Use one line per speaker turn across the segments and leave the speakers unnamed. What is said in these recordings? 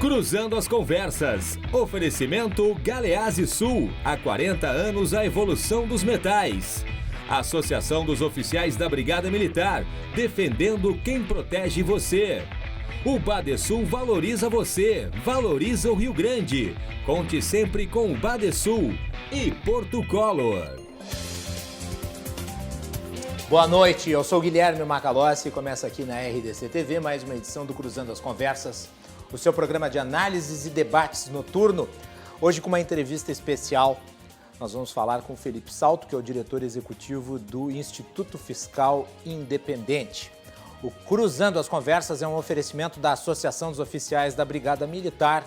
Cruzando as Conversas. Oferecimento Galeazzi Sul. Há 40 anos a evolução dos metais. Associação dos Oficiais da Brigada Militar. Defendendo quem protege você. O Badesul valoriza você. Valoriza o Rio Grande. Conte sempre com o Badesul. E Porto Color.
Boa noite, eu sou o Guilherme Macalossi e começa aqui na RDC TV mais uma edição do Cruzando as Conversas, o seu programa de análises e debates noturno. Hoje com uma entrevista especial, nós vamos falar com o Felipe Salto, que é o diretor executivo do Instituto Fiscal Independente. O Cruzando as Conversas é um oferecimento da Associação dos Oficiais da Brigada Militar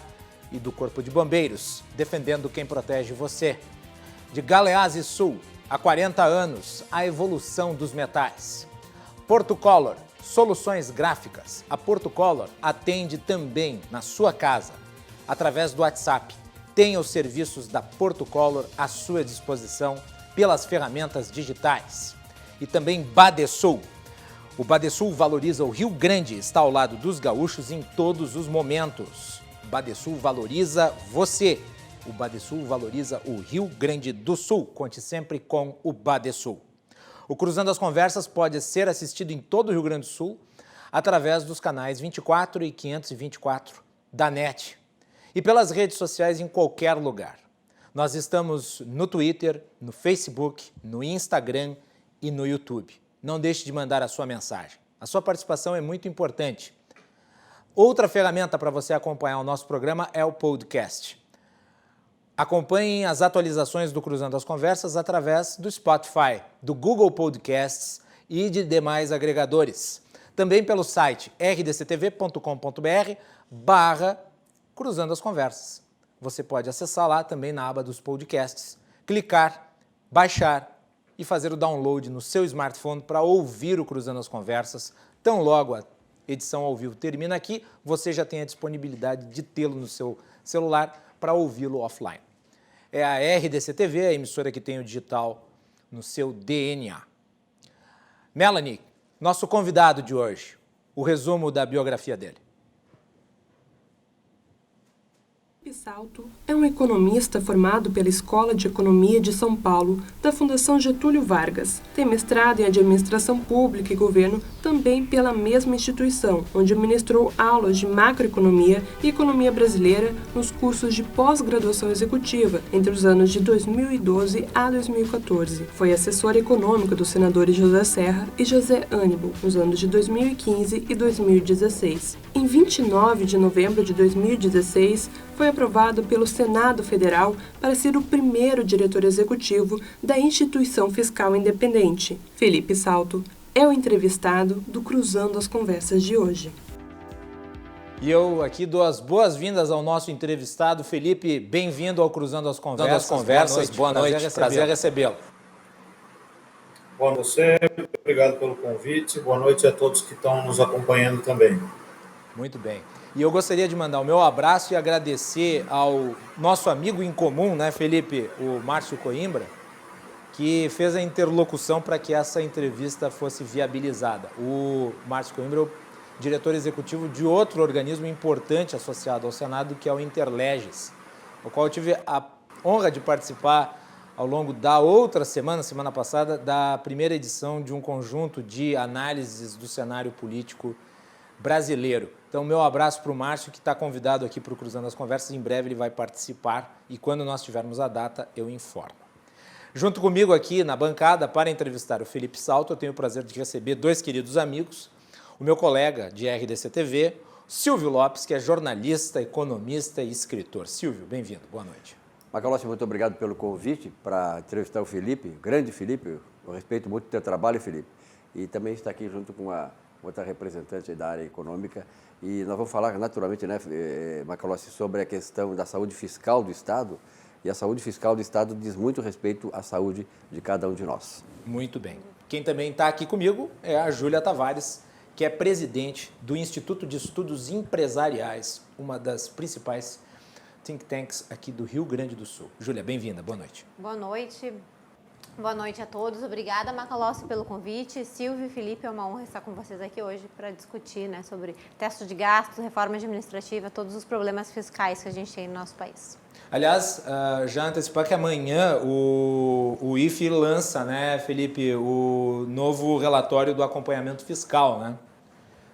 e do Corpo de Bombeiros, defendendo quem protege você. De Galeazzi Sul, há 40 anos, a evolução dos metais. Porto Color, soluções gráficas. A Porto Color atende também na sua casa, através do WhatsApp. Tenha os serviços da Porto Color à sua disposição pelas ferramentas digitais. E também Badesul. O Badesul valoriza o Rio Grande, está ao lado dos gaúchos em todos os momentos. Badesul valoriza você. O Badesul valoriza o Rio Grande do Sul. Conte sempre com o Badesul. O Cruzando as Conversas pode ser assistido em todo o Rio Grande do Sul através dos canais 24 e 524 da NET e pelas redes sociais em qualquer lugar. Nós estamos no Twitter, no Facebook, no Instagram e no YouTube. Não deixe de mandar a sua mensagem. A sua participação é muito importante. Outra ferramenta para você acompanhar o nosso programa é o podcast. Acompanhem as atualizações do Cruzando as Conversas através do Spotify, do Google Podcasts e de demais agregadores. Também pelo site rdctv.com.br/Cruzando as Conversas. Você pode acessar lá também na aba dos podcasts, clicar, baixar e fazer o download no seu smartphone para ouvir o Cruzando as Conversas. Tão logo a edição ao vivo termina aqui, você já tem a disponibilidade de tê-lo no seu celular para ouvi-lo offline. É a RDC TV, a emissora que tem o digital no seu DNA. Melanie, nosso convidado de hoje, o resumo da biografia dele.
Felipe Salto é um economista formado pela Escola de Economia de São Paulo, da Fundação Getúlio Vargas. Tem mestrado em Administração Pública e Governo, também pela mesma instituição, onde ministrou aulas de macroeconomia e economia brasileira nos cursos de pós-graduação executiva entre os anos de 2012 a 2014. Foi assessor econômico dos senadores José Serra e José Ânimo nos anos de 2015 e 2016. Em 29 de novembro de 2016, foi aprovado pelo Senado Federal para ser o primeiro diretor executivo da Instituição Fiscal Independente. Felipe Salto é o entrevistado do Cruzando as Conversas de hoje.
E eu aqui dou as boas-vindas ao nosso entrevistado. Felipe, bem-vindo ao Cruzando as Conversas. Boa noite. Prazer recebê-lo.
Boa noite, você. Obrigado pelo convite. Boa noite a todos que estão nos acompanhando também.
Muito bem. E eu gostaria de mandar o meu abraço e agradecer ao nosso amigo em comum, né, Felipe, o Márcio Coimbra, que fez a interlocução para que essa entrevista fosse viabilizada. O Márcio Coimbra é o diretor executivo de outro organismo importante associado ao Senado, que é o Interleges, o qual eu tive a honra de participar ao longo da outra semana passada, da primeira edição de um conjunto de análises do cenário político brasileiro. Então, meu abraço para o Márcio, que está convidado aqui para o Cruzando as Conversas. Em breve ele vai participar e quando nós tivermos a data, eu informo. Junto comigo aqui na bancada para entrevistar o Felipe Salto, eu tenho o prazer de receber dois queridos amigos, o meu colega de RDC TV, Silvio Lopes, que é jornalista, economista e escritor. Silvio, bem-vindo. Boa noite.
Macalossi, muito obrigado pelo convite para entrevistar o Felipe, o grande Felipe. Eu respeito muito o teu trabalho, Felipe. E também está aqui junto com a outra representante da área econômica. E nós vamos falar, naturalmente, né, Macalossi, sobre a questão da saúde fiscal do Estado. E a saúde fiscal do Estado diz muito respeito à saúde de cada um de nós.
Muito bem. Quem também está aqui comigo é a Júlia Tavares, que é presidente do Instituto de Estudos Empresariais, uma das principais think tanks aqui do Rio Grande do Sul. Júlia, bem-vinda. Boa noite.
Boa noite. Boa noite a todos. Obrigada, Macalossi, pelo convite. Silvio e Felipe, é uma honra estar com vocês aqui hoje para discutir, né, sobre teto de gastos, reforma administrativa, todos os problemas fiscais que a gente tem no nosso país.
Aliás, já antecipar que amanhã o IFE lança, né, Felipe, o novo relatório do acompanhamento fiscal, né?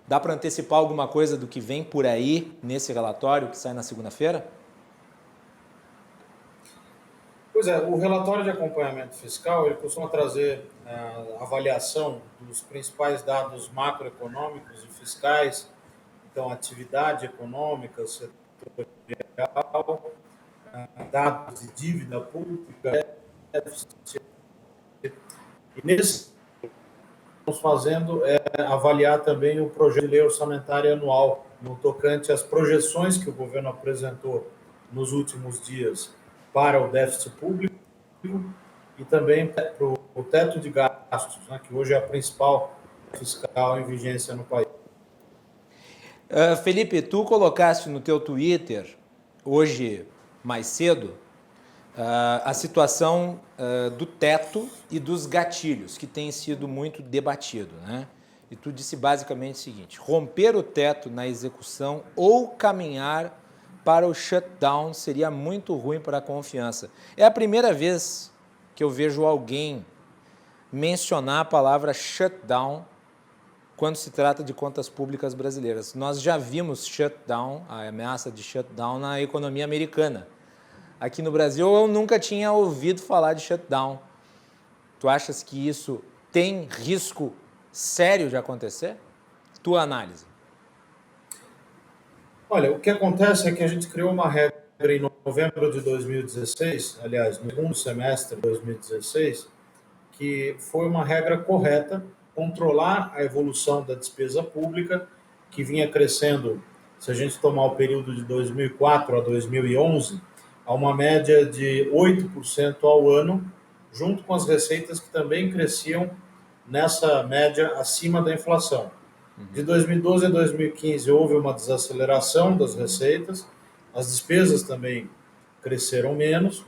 Dá para antecipar alguma coisa do que vem por aí nesse relatório que sai na segunda-feira?
Pois é, o relatório de acompanhamento fiscal, ele costuma trazer a avaliação dos principais dados macroeconômicos e fiscais, então atividade econômica, setorial, dados de dívida pública, déficit. E nesse estamos fazendo avaliar também o projeto de lei orçamentária anual, no tocante às projeções que o governo apresentou nos últimos dias para o déficit público e também para o teto de gastos, né, que hoje é a principal fiscal em vigência no país.
Felipe, tu colocaste no teu Twitter, hoje mais cedo, a situação do teto e dos gatilhos, que tem sido muito debatido, né? E tu disse basicamente o seguinte: romper o teto na execução ou caminhar para o shutdown seria muito ruim para a confiança. É a primeira vez que eu vejo alguém mencionar a palavra shutdown quando se trata de contas públicas brasileiras. Nós já vimos shutdown, a ameaça de shutdown na economia americana. Aqui no Brasil eu nunca tinha ouvido falar de shutdown. Tu achas que isso tem risco sério de acontecer? Tua análise.
Olha, o que acontece é que a gente criou uma regra em novembro de 2016, aliás, no segundo semestre de 2016, que foi uma regra correta, controlar a evolução da despesa pública, que vinha crescendo, se a gente tomar o período de 2004 a 2011, a uma média de 8% ao ano, junto com as receitas que também cresciam nessa média acima da inflação. De 2012 a 2015 houve uma desaceleração das receitas, as despesas também cresceram menos,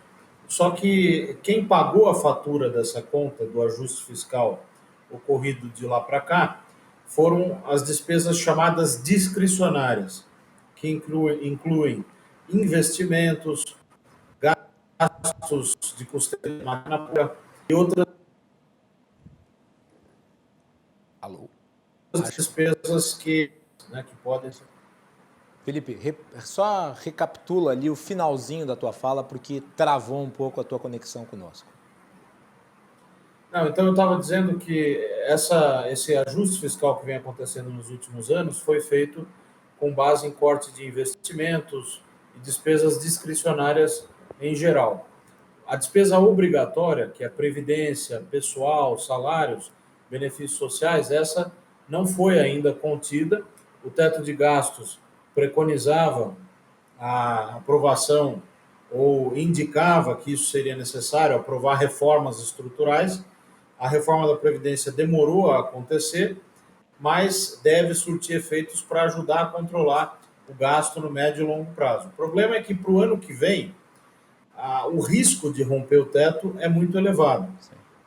só que quem pagou a fatura dessa conta do ajuste fiscal ocorrido de lá para cá foram as despesas chamadas discricionárias, que incluem investimentos, gastos de custeio de máquina pública e outras despesas que podem ser.
Felipe, só recapitula ali o finalzinho da tua fala, porque travou um pouco a tua conexão conosco.
Não, então eu estava dizendo que esse ajuste fiscal que vem acontecendo nos últimos anos foi feito com base em corte de investimentos e despesas discricionárias em geral. A despesa obrigatória, que é a previdência, pessoal, salários, benefícios sociais, essa não foi ainda contida. O teto de gastos preconizava a aprovação ou indicava que isso seria necessário, aprovar reformas estruturais. A reforma da Previdência demorou a acontecer, mas deve surtir efeitos para ajudar a controlar o gasto no médio e longo prazo. O problema é que para o ano que vem, o risco de romper o teto é muito elevado.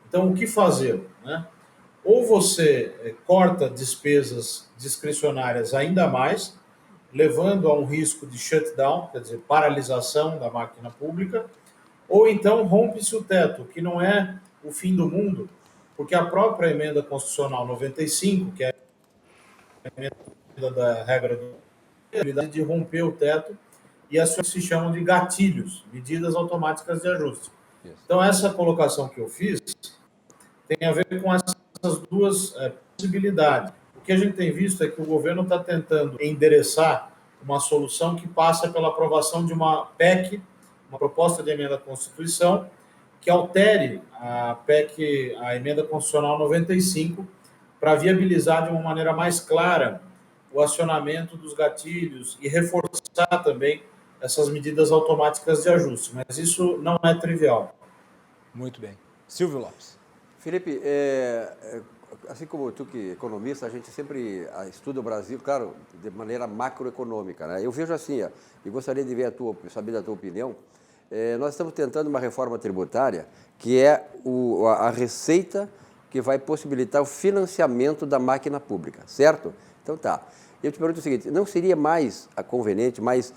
Então, o que fazer, né? Ou você corta despesas discricionárias ainda mais, levando a um risco de shutdown, quer dizer, paralisação da máquina pública, ou então rompe-se o teto, que não é o fim do mundo, porque a própria emenda constitucional 95, que é a emenda da regra de romper o teto, e as coisas se chamam de gatilhos, medidas automáticas de ajuste. Então, essa colocação que eu fiz tem a ver com essas duas possibilidades. O que a gente tem visto é que o governo está tentando endereçar uma solução que passa pela aprovação de uma PEC, uma proposta de emenda à Constituição, que altere a PEC, a emenda constitucional 95, para viabilizar de uma maneira mais clara o acionamento dos gatilhos e reforçar também essas medidas automáticas de ajuste. Mas isso não é trivial.
Muito bem. Silvio Lopes.
Felipe, assim como tu que é economista, a gente sempre estuda o Brasil, claro, de maneira macroeconômica, né? Eu vejo assim, e gostaria de ver saber da tua opinião, nós estamos tentando uma reforma tributária que é a receita que vai possibilitar o financiamento da máquina pública, certo? Então tá. Eu te pergunto o seguinte, não seria mais conveniente, mais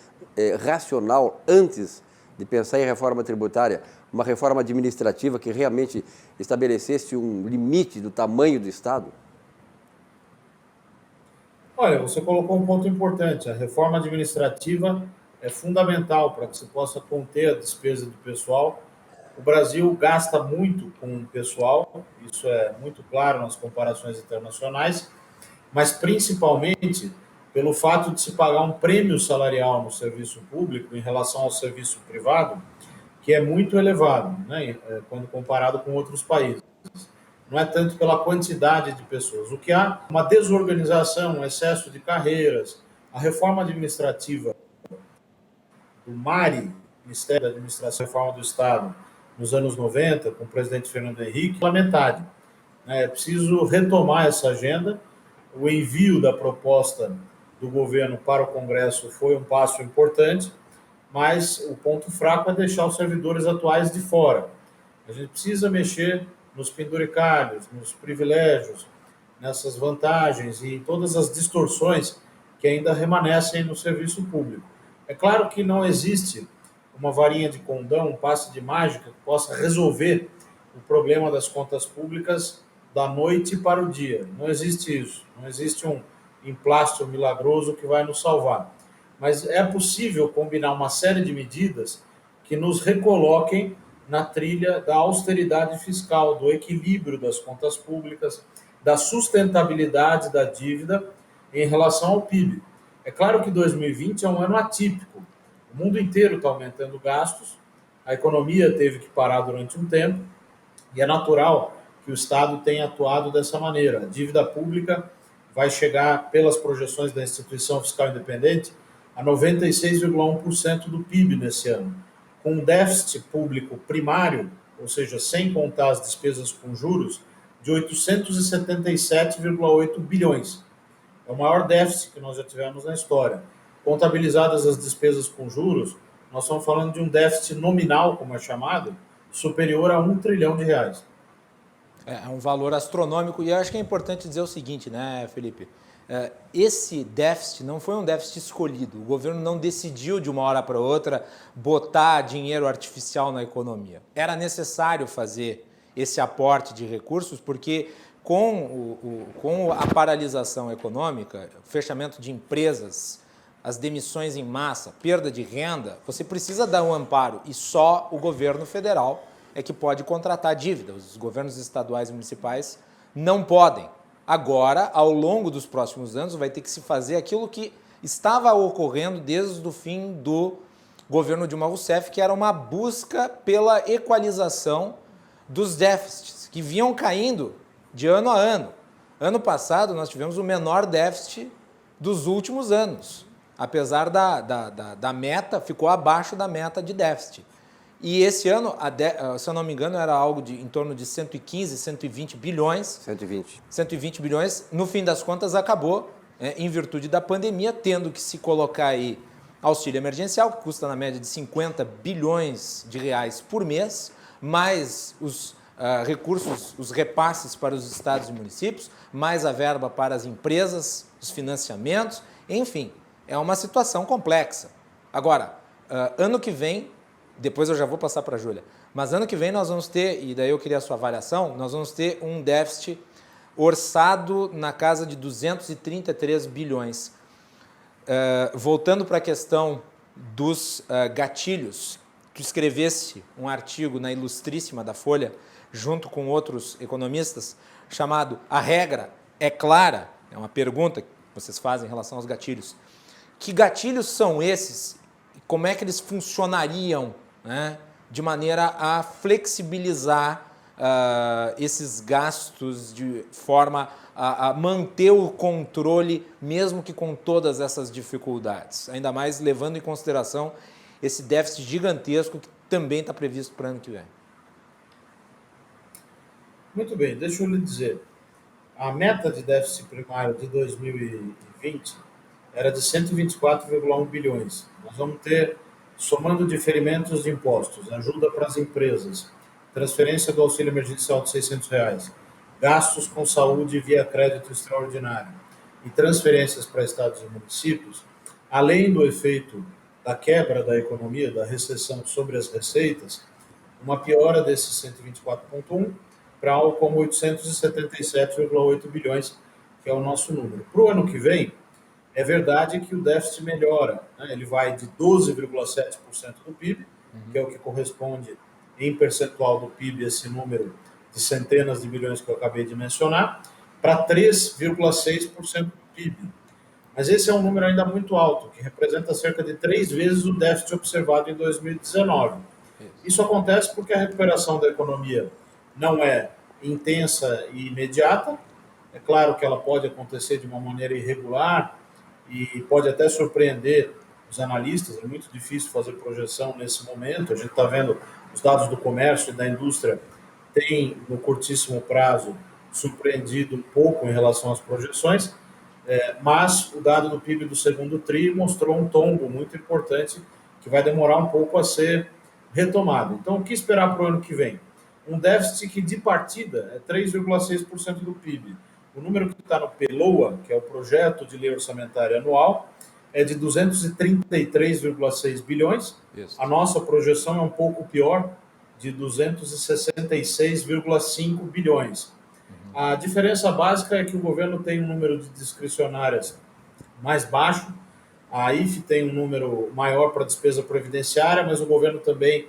racional, antes de pensar em reforma tributária, uma reforma administrativa que realmente estabelecesse um limite do tamanho do Estado?
Olha, você colocou um ponto importante. A reforma administrativa é fundamental para que se possa conter a despesa do pessoal. O Brasil gasta muito com o pessoal, isso é muito claro nas comparações internacionais, mas principalmente pelo fato de se pagar um prêmio salarial no serviço público em relação ao serviço privado, que é muito elevado, né, quando comparado com outros países. Não é tanto pela quantidade de pessoas. O que há uma desorganização, um excesso de carreiras, a reforma administrativa do MARI, Ministério da Administração e Reforma do Estado, nos anos 90, com o presidente Fernando Henrique, lamentável. É preciso retomar essa agenda. O envio da proposta do governo para o Congresso foi um passo importante, mas o ponto fraco é deixar os servidores atuais de fora. A gente precisa mexer nos penduricalhos, nos privilégios, nessas vantagens e em todas as distorções que ainda remanescem no serviço público. É claro que não existe uma varinha de condão, um passe de mágica que possa resolver o problema das contas públicas da noite para o dia. Não existe isso. Não existe um emplastro milagroso que vai nos salvar. Mas é possível combinar uma série de medidas que nos recoloquem na trilha da austeridade fiscal, do equilíbrio das contas públicas, da sustentabilidade da dívida em relação ao PIB. É claro que 2020 é um ano atípico. O mundo inteiro está aumentando gastos, a economia teve que parar durante um tempo, e é natural que o Estado tenha atuado dessa maneira. A dívida pública vai chegar, pelas projeções da Instituição Fiscal Independente, a 96,1% do PIB nesse ano, com um déficit público primário, ou seja, sem contar as despesas com juros, de 877,8 bilhões. É o maior déficit que nós já tivemos na história. Contabilizadas as despesas com juros, nós estamos falando de um déficit nominal, como é chamado, superior a R$1 trilhão.
É um valor astronômico, e eu acho que é importante dizer o seguinte, né, Felipe? Esse déficit não foi um déficit escolhido. O governo não decidiu de uma hora para outra botar dinheiro artificial na economia. Era necessário fazer esse aporte de recursos porque com a paralisação econômica, o fechamento de empresas, as demissões em massa, perda de renda, você precisa dar um amparo e só o governo federal é que pode contratar dívida. Os governos estaduais e municipais não podem. Agora, ao longo dos próximos anos, vai ter que se fazer aquilo que estava ocorrendo desde o fim do governo Dilma Rousseff, que era uma busca pela equalização dos déficits, que vinham caindo de ano a ano. Ano passado, nós tivemos o menor déficit dos últimos anos. Apesar da meta, ficou abaixo da meta de déficit. E esse ano, se eu não me engano, era algo em torno de 115, 120 bilhões. 120 bilhões. No fim das contas, acabou, em virtude da pandemia, tendo que se colocar aí auxílio emergencial, que custa na média de 50 bilhões de reais por mês, mais os recursos, os repasses para os estados e municípios, mais a verba para as empresas, os financiamentos, enfim, é uma situação complexa. Agora, ano que vem, depois eu já vou passar para a Júlia, mas ano que vem nós vamos ter, e daí eu queria a sua avaliação, nós vamos ter um déficit orçado na casa de 233 bilhões. Voltando para a questão dos gatilhos, tu escrevesse um artigo na Ilustríssima da Folha, junto com outros economistas, chamado A Regra é Clara, é uma pergunta que vocês fazem em relação aos gatilhos. Que gatilhos são esses? Como é que eles funcionariam, né, de maneira a flexibilizar esses gastos de forma a manter o controle, mesmo que com todas essas dificuldades? Ainda mais levando em consideração esse déficit gigantesco que também está previsto para o ano que vem.
Muito bem, deixa eu lhe dizer. A meta de déficit primário de 2020 era de 124,1 bilhões. Nós vamos ter, somando diferimentos de impostos, ajuda para as empresas, transferência do auxílio emergencial de R$600, gastos com saúde via crédito extraordinário e transferências para estados e municípios, além do efeito da quebra da economia, da recessão sobre as receitas, uma piora desses 124,1 para algo como 877,8 bilhões, que é o nosso número. Para o ano que vem, é verdade que o déficit melhora, né? Ele vai de 12,7% do PIB, que é o que corresponde em percentual do PIB, esse número de centenas de bilhões que eu acabei de mencionar, para 3,6% do PIB. Mas esse é um número ainda muito alto, que representa cerca de 3 vezes o déficit observado em 2019. Isso acontece porque a recuperação da economia não é intensa e imediata. É claro que ela pode acontecer de uma maneira irregular e pode até surpreender os analistas. É muito difícil fazer projeção nesse momento. A gente está vendo os dados do comércio e da indústria têm, no curtíssimo prazo, surpreendido um pouco em relação às projeções, mas o dado do PIB do segundo TRI mostrou um tombo muito importante que vai demorar um pouco a ser retomado. Então, o que esperar para o ano que vem? Um déficit que, de partida, é 3,6% do PIB. O número que está no PELOA, que é o Projeto de Lei Orçamentária Anual, é de 233,6 bilhões. Isso. A nossa projeção é um pouco pior, de 266,5 bilhões. A diferença básica é que o governo tem um número de discricionárias mais baixo, a IFE tem um número maior para despesa previdenciária, mas o governo também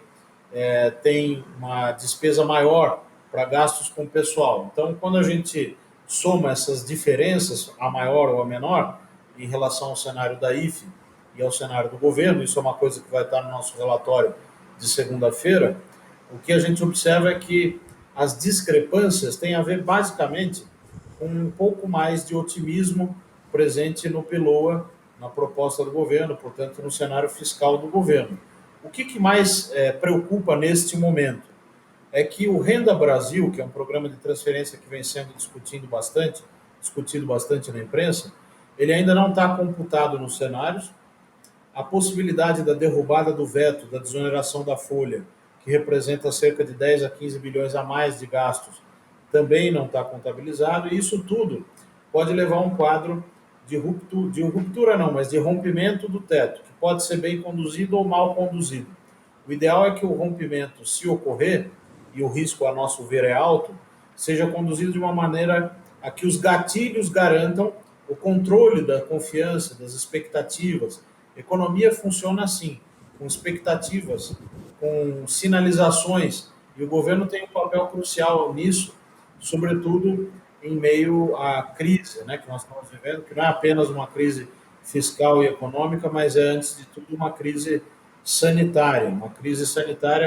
tem uma despesa maior para gastos com pessoal. Então, quando a gente soma essas diferenças, a maior ou a menor, em relação ao cenário da IFE e ao cenário do governo, isso é uma coisa que vai estar no nosso relatório de segunda-feira, o que a gente observa é que as discrepâncias têm a ver basicamente com um pouco mais de otimismo presente no PELOA, na proposta do governo, portanto, no cenário fiscal do governo. O que mais preocupa neste momento é que o Renda Brasil, que é um programa de transferência que vem sendo discutido bastante na imprensa, ele ainda não está computado nos cenários. A possibilidade da derrubada do veto, da desoneração da folha, que representa cerca de 10 a 15 bilhões a mais de gastos, também não está contabilizado, e isso tudo pode levar a um quadro de rompimento do teto, que pode ser bem conduzido ou mal conduzido. O ideal é que o rompimento, se ocorrer, e o risco, a nosso ver, é alto, seja conduzido de uma maneira a que os gatilhos garantam o controle da confiança, das expectativas. A economia funciona assim, com expectativas, com sinalizações, e o governo tem um papel crucial nisso, sobretudo em meio à crise, né, que nós estamos vivendo, que não é apenas uma crise fiscal e econômica, mas é, antes de tudo, uma crise sanitária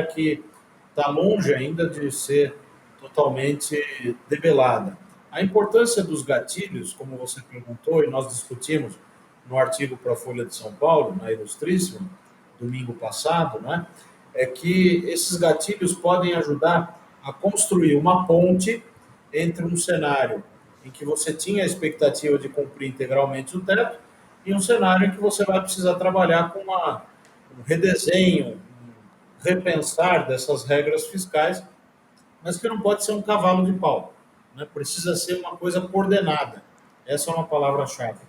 que está longe ainda de ser totalmente debelada. A importância dos gatilhos, como você perguntou, e nós discutimos no artigo para a Folha de São Paulo, na Ilustríssima, domingo passado, né, é que esses gatilhos podem ajudar a construir uma ponte entre um cenário em que você tinha a expectativa de cumprir integralmente o teto e um cenário em que você vai precisar trabalhar com um redesenho, um repensar dessas regras fiscais, mas que não pode ser um cavalo de pau, né? Precisa ser uma coisa coordenada. Essa é uma palavra-chave.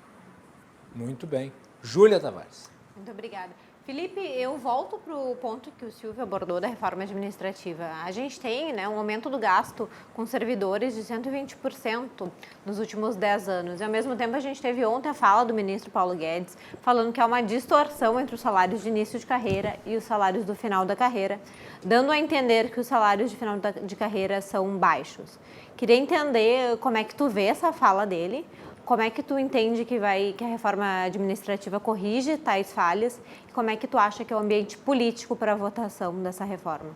Muito bem. Júlia Tavares.
Muito obrigada. Felipe, eu volto para o ponto que o Silvio abordou da reforma administrativa. A gente tem, né, um aumento do gasto com servidores de 120% nos últimos 10 anos. E, ao mesmo tempo, a gente teve ontem a fala do ministro Paulo Guedes falando que há uma distorção entre os salários de início de carreira e os salários do final da carreira, dando a entender que os salários de final de carreira são baixos. Queria entender como é que tu vê essa fala dele. Como é que tu entende que a reforma administrativa corrige tais falhas? E como é que tu acha que é o ambiente político para a votação dessa reforma?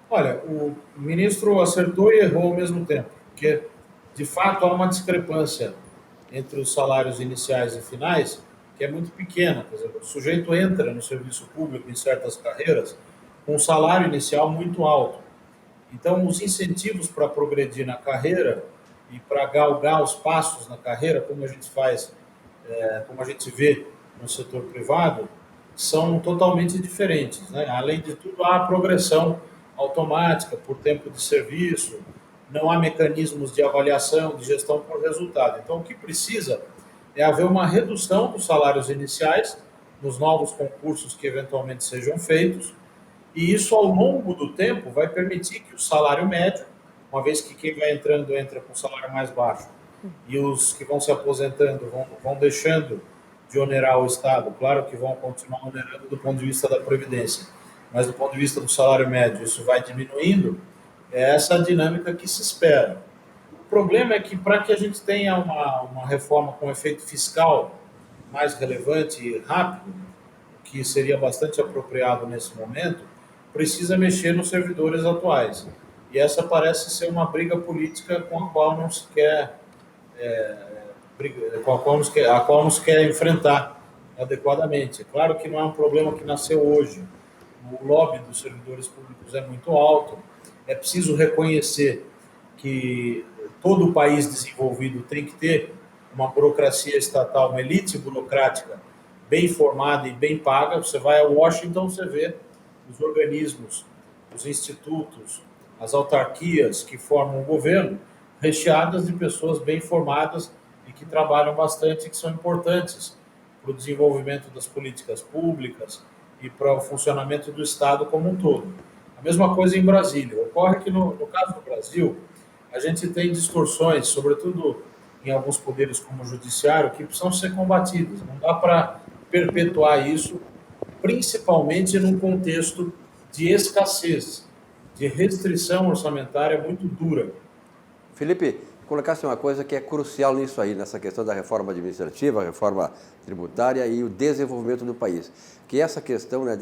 Olha, o ministro acertou e errou ao mesmo tempo, porque, de fato, há uma discrepância entre os salários iniciais e finais que é muito pequena. Por exemplo, o sujeito entra no serviço público em certas carreiras com um salário inicial muito alto. Então, os incentivos para progredir na carreira e para galgar os passos na carreira, como a gente faz, como a gente vê no setor privado, são totalmente diferentes, né? Além de tudo, há a progressão automática por tempo de serviço, não há mecanismos de avaliação, de gestão por resultado. Então, o que precisa é haver uma redução dos salários iniciais nos novos concursos que eventualmente sejam feitos, e isso, ao longo do tempo, vai permitir que o salário médio, uma vez que quem vai entrando entra com salário mais baixo, e os que vão se aposentando vão deixando de onerar o Estado, claro que vão continuar onerando do ponto de vista da Previdência, mas do ponto de vista do salário médio isso vai diminuindo, é essa a dinâmica que se espera. O problema é que, para que a gente tenha uma reforma com efeito fiscal mais relevante e rápido, que seria bastante apropriado nesse momento, precisa mexer nos servidores atuais. E essa parece ser uma briga política com a qual não se quer, a qual não se quer enfrentar adequadamente. É claro que não é um problema que nasceu hoje. O lobby dos servidores públicos é muito alto. É preciso reconhecer que todo o país desenvolvido tem que ter uma burocracia estatal, uma elite burocrática bem formada e bem paga. Você vai a Washington, você vê os organismos, os institutos, as autarquias que formam o governo, recheadas de pessoas bem formadas e que trabalham bastante e que são importantes para o desenvolvimento das políticas públicas e para o funcionamento do Estado como um todo. A mesma coisa em Brasília. Ocorre que, no caso do Brasil, a gente tem distorções, sobretudo em alguns poderes como o judiciário, que precisam ser combatidas. Não dá para perpetuar isso, principalmente num contexto de escassez, de restrição orçamentária muito dura.
Felipe, colocasse uma coisa que é crucial nisso aí, nessa questão da reforma administrativa, a reforma tributária e o desenvolvimento do país, que é essa questão, né,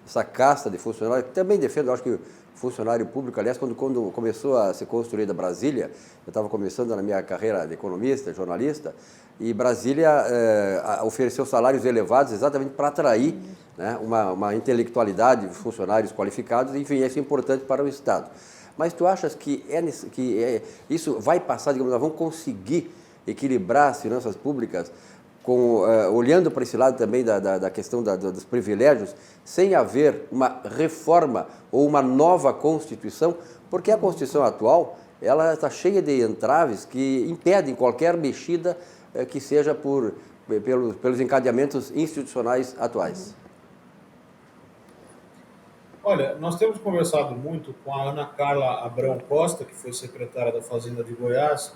essa casta de funcionários, que também defendo, eu acho que o funcionário público, aliás, quando começou a ser construída Brasília, eu estava começando na minha carreira de economista, jornalista, e Brasília ofereceu salários elevados exatamente para atrair, né, uma intelectualidade, funcionários qualificados, enfim, isso é importante para o Estado. Mas tu achas que isso vai passar, digamos, nós vamos conseguir equilibrar as finanças públicas olhando para esse lado também da questão dos privilégios, sem haver uma reforma ou uma nova Constituição? Porque a Constituição atual, ela está cheia de entraves que impedem qualquer mexida que seja pelos encadeamentos institucionais atuais.
Olha, nós temos conversado muito com a Ana Carla Abrão Costa, que foi secretária da Fazenda de Goiás,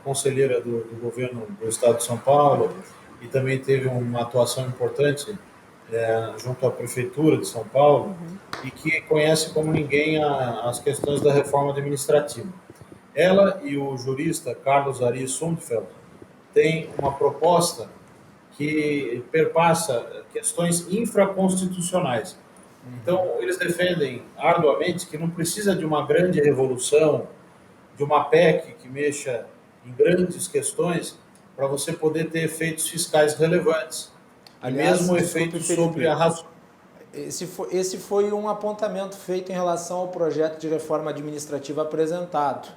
conselheira do governo do Estado de São Paulo, e também teve uma atuação importante junto à Prefeitura de São Paulo, e que conhece como ninguém as questões da reforma administrativa. Ela e o jurista Carlos Ari Sundfeld têm uma proposta que perpassa questões infraconstitucionais. Então, eles defendem arduamente que não precisa de uma grande revolução, de uma PEC que mexa em grandes questões, para você poder ter efeitos fiscais relevantes.
Aliás,
mesmo efeitos sobre a razão.
Esse foi um apontamento feito em relação ao projeto de reforma administrativa apresentado,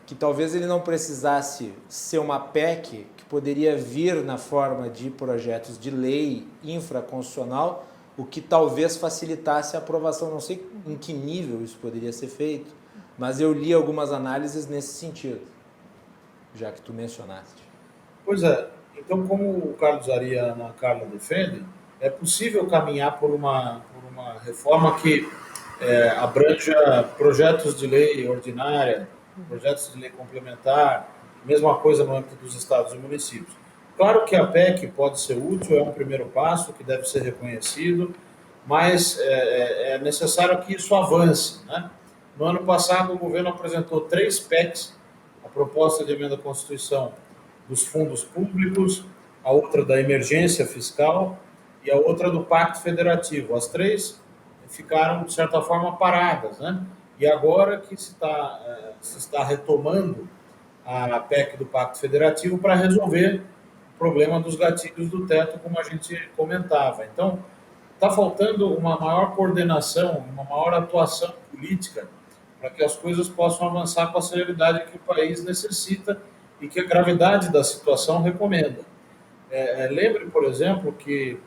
que talvez ele não precisasse ser uma PEC, que poderia vir na forma de projetos de lei infraconstitucional, o que talvez facilitasse a aprovação. Não sei em que nível isso poderia ser feito, mas eu li algumas análises nesse sentido, já que tu mencionaste.
Pois é. Então, como o Carlos Ari e a Ana Carla defendem, é possível caminhar por uma reforma que abranja projetos de lei ordinária, projetos de lei complementar, mesma coisa no âmbito dos estados e municípios. Claro que a PEC pode ser útil, é um primeiro passo que deve ser reconhecido, mas é necessário que isso avance, né? No ano passado, o governo apresentou 3 PECs, a proposta de emenda à Constituição dos fundos públicos, a outra da emergência fiscal e a outra do Pacto Federativo. As 3 ficaram, de certa forma, paradas, né? E agora que se está retomando a PEC do Pacto Federativo para resolver o problema dos gatilhos do teto, como a gente comentava. Então, está faltando uma maior coordenação, uma maior atuação política para que as coisas possam avançar com a celeridade que o país necessita e que a gravidade da situação recomenda. Lembre, por exemplo, que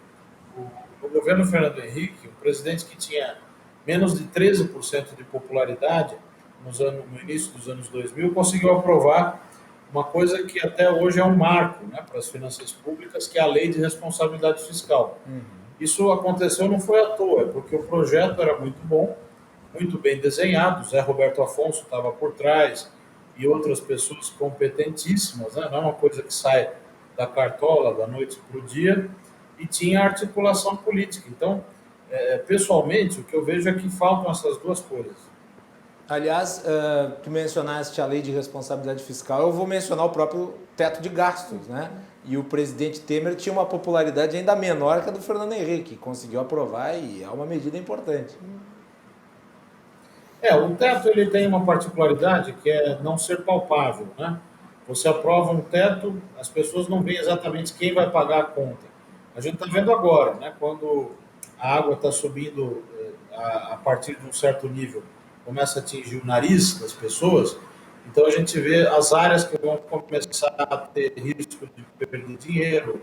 no governo Fernando Henrique, um presidente que tinha menos de 13% de popularidade no início dos anos 2000, conseguiu aprovar uma coisa que até hoje é um marco, né, para as finanças públicas, que é a Lei de Responsabilidade Fiscal. Isso aconteceu não foi à toa, porque o projeto era muito bom, muito bem desenhado, Zé Roberto Afonso estava por trás e outras pessoas competentíssimas, né? Não é uma coisa que sai da cartola da noite para o dia, e tinha articulação política. Então, pessoalmente, o que eu vejo é que faltam essas duas coisas.
Aliás, tu mencionaste a lei de responsabilidade fiscal, eu vou mencionar o próprio teto de gastos, né? E o presidente Temer tinha uma popularidade ainda menor que a do Fernando Henrique, conseguiu aprovar e é uma medida importante.
O teto ele tem uma particularidade que é não ser palpável, né? Você aprova um teto, as pessoas não veem exatamente quem vai pagar a conta. A gente está vendo agora, né? Quando a água está subindo a partir de um certo nível, começa a atingir o nariz das pessoas, então a gente vê as áreas que vão começar a ter risco de perder dinheiro,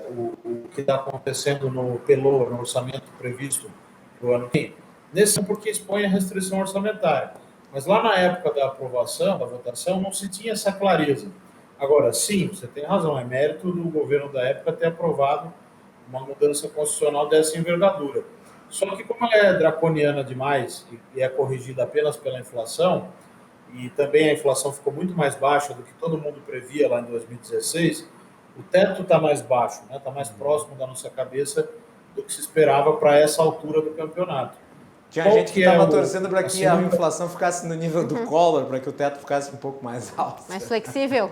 o que está acontecendo no orçamento previsto para o ano que vem. Nesse porque expõe a restrição orçamentária. Mas lá na época da aprovação, da votação, não se tinha essa clareza. Agora, sim, você tem razão, é mérito do governo da época ter aprovado uma mudança constitucional dessa envergadura. Só que como ela é draconiana demais e é corrigida apenas pela inflação, e também a inflação ficou muito mais baixa do que todo mundo previa lá em 2016, o teto está mais baixo, né? Está mais próximo da nossa cabeça do que se esperava para essa altura do campeonato.
Tinha gente que estava torcendo para que a inflação ficasse no nível do Collor, para que o teto ficasse um pouco mais alto.
Mais flexível.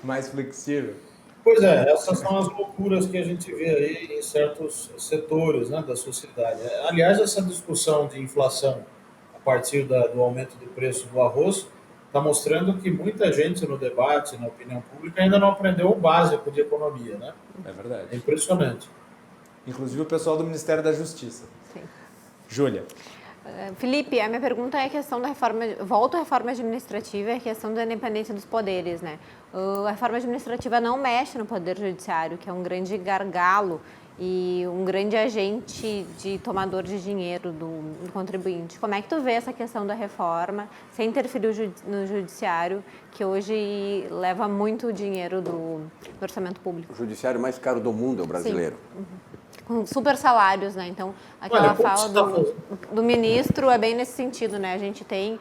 Mais flexível.
Pois é, essas são as loucuras que a gente vê aí em certos setores, né, da sociedade. Aliás, essa discussão de inflação a partir do aumento do preço do arroz está mostrando que muita gente no debate, na opinião pública, ainda não aprendeu o básico de economia, né?
É verdade.
É impressionante.
Inclusive o pessoal do Ministério da Justiça.
Sim.
Júlia.
Felipe, a minha pergunta é a questão da reforma, volto à reforma administrativa, é a questão da independência dos poderes, né? A reforma administrativa não mexe no poder judiciário, que é um grande gargalo e um grande agente de tomador de dinheiro do contribuinte. Como é que tu vê essa questão da reforma, sem interferir no judiciário, que hoje leva muito dinheiro do orçamento público?
O judiciário mais caro do mundo é o brasileiro.
Sim. Com super salários, né? Então, aquela fala do ministro é bem nesse sentido, né? A gente tem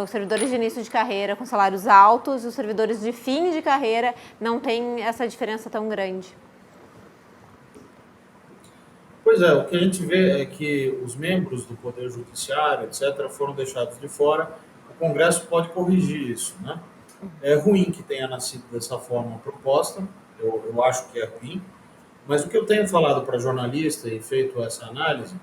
os servidores de início de carreira com salários altos e os servidores de fim de carreira não tem essa diferença tão grande.
Pois é, o que a gente vê é que os membros do Poder Judiciário, etc., foram deixados de fora. O Congresso pode corrigir isso, né? É ruim que tenha nascido dessa forma a proposta, eu acho que é ruim. Mas o que eu tenho falado para jornalista e feito essa análise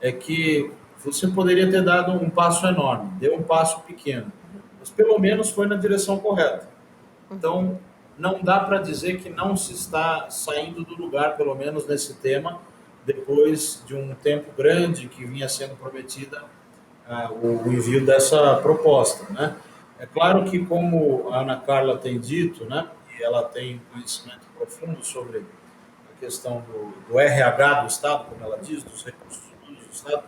é que você poderia ter dado um passo enorme, deu um passo pequeno, mas pelo menos foi na direção correta. Então, não dá para dizer que não se está saindo do lugar, pelo menos nesse tema, depois de um tempo grande que vinha sendo prometida o envio dessa proposta, né? É claro que, como a Ana Carla tem dito, né, e ela tem conhecimento profundo sobre questão do RH do Estado, como ela diz, dos recursos humanos do Estado,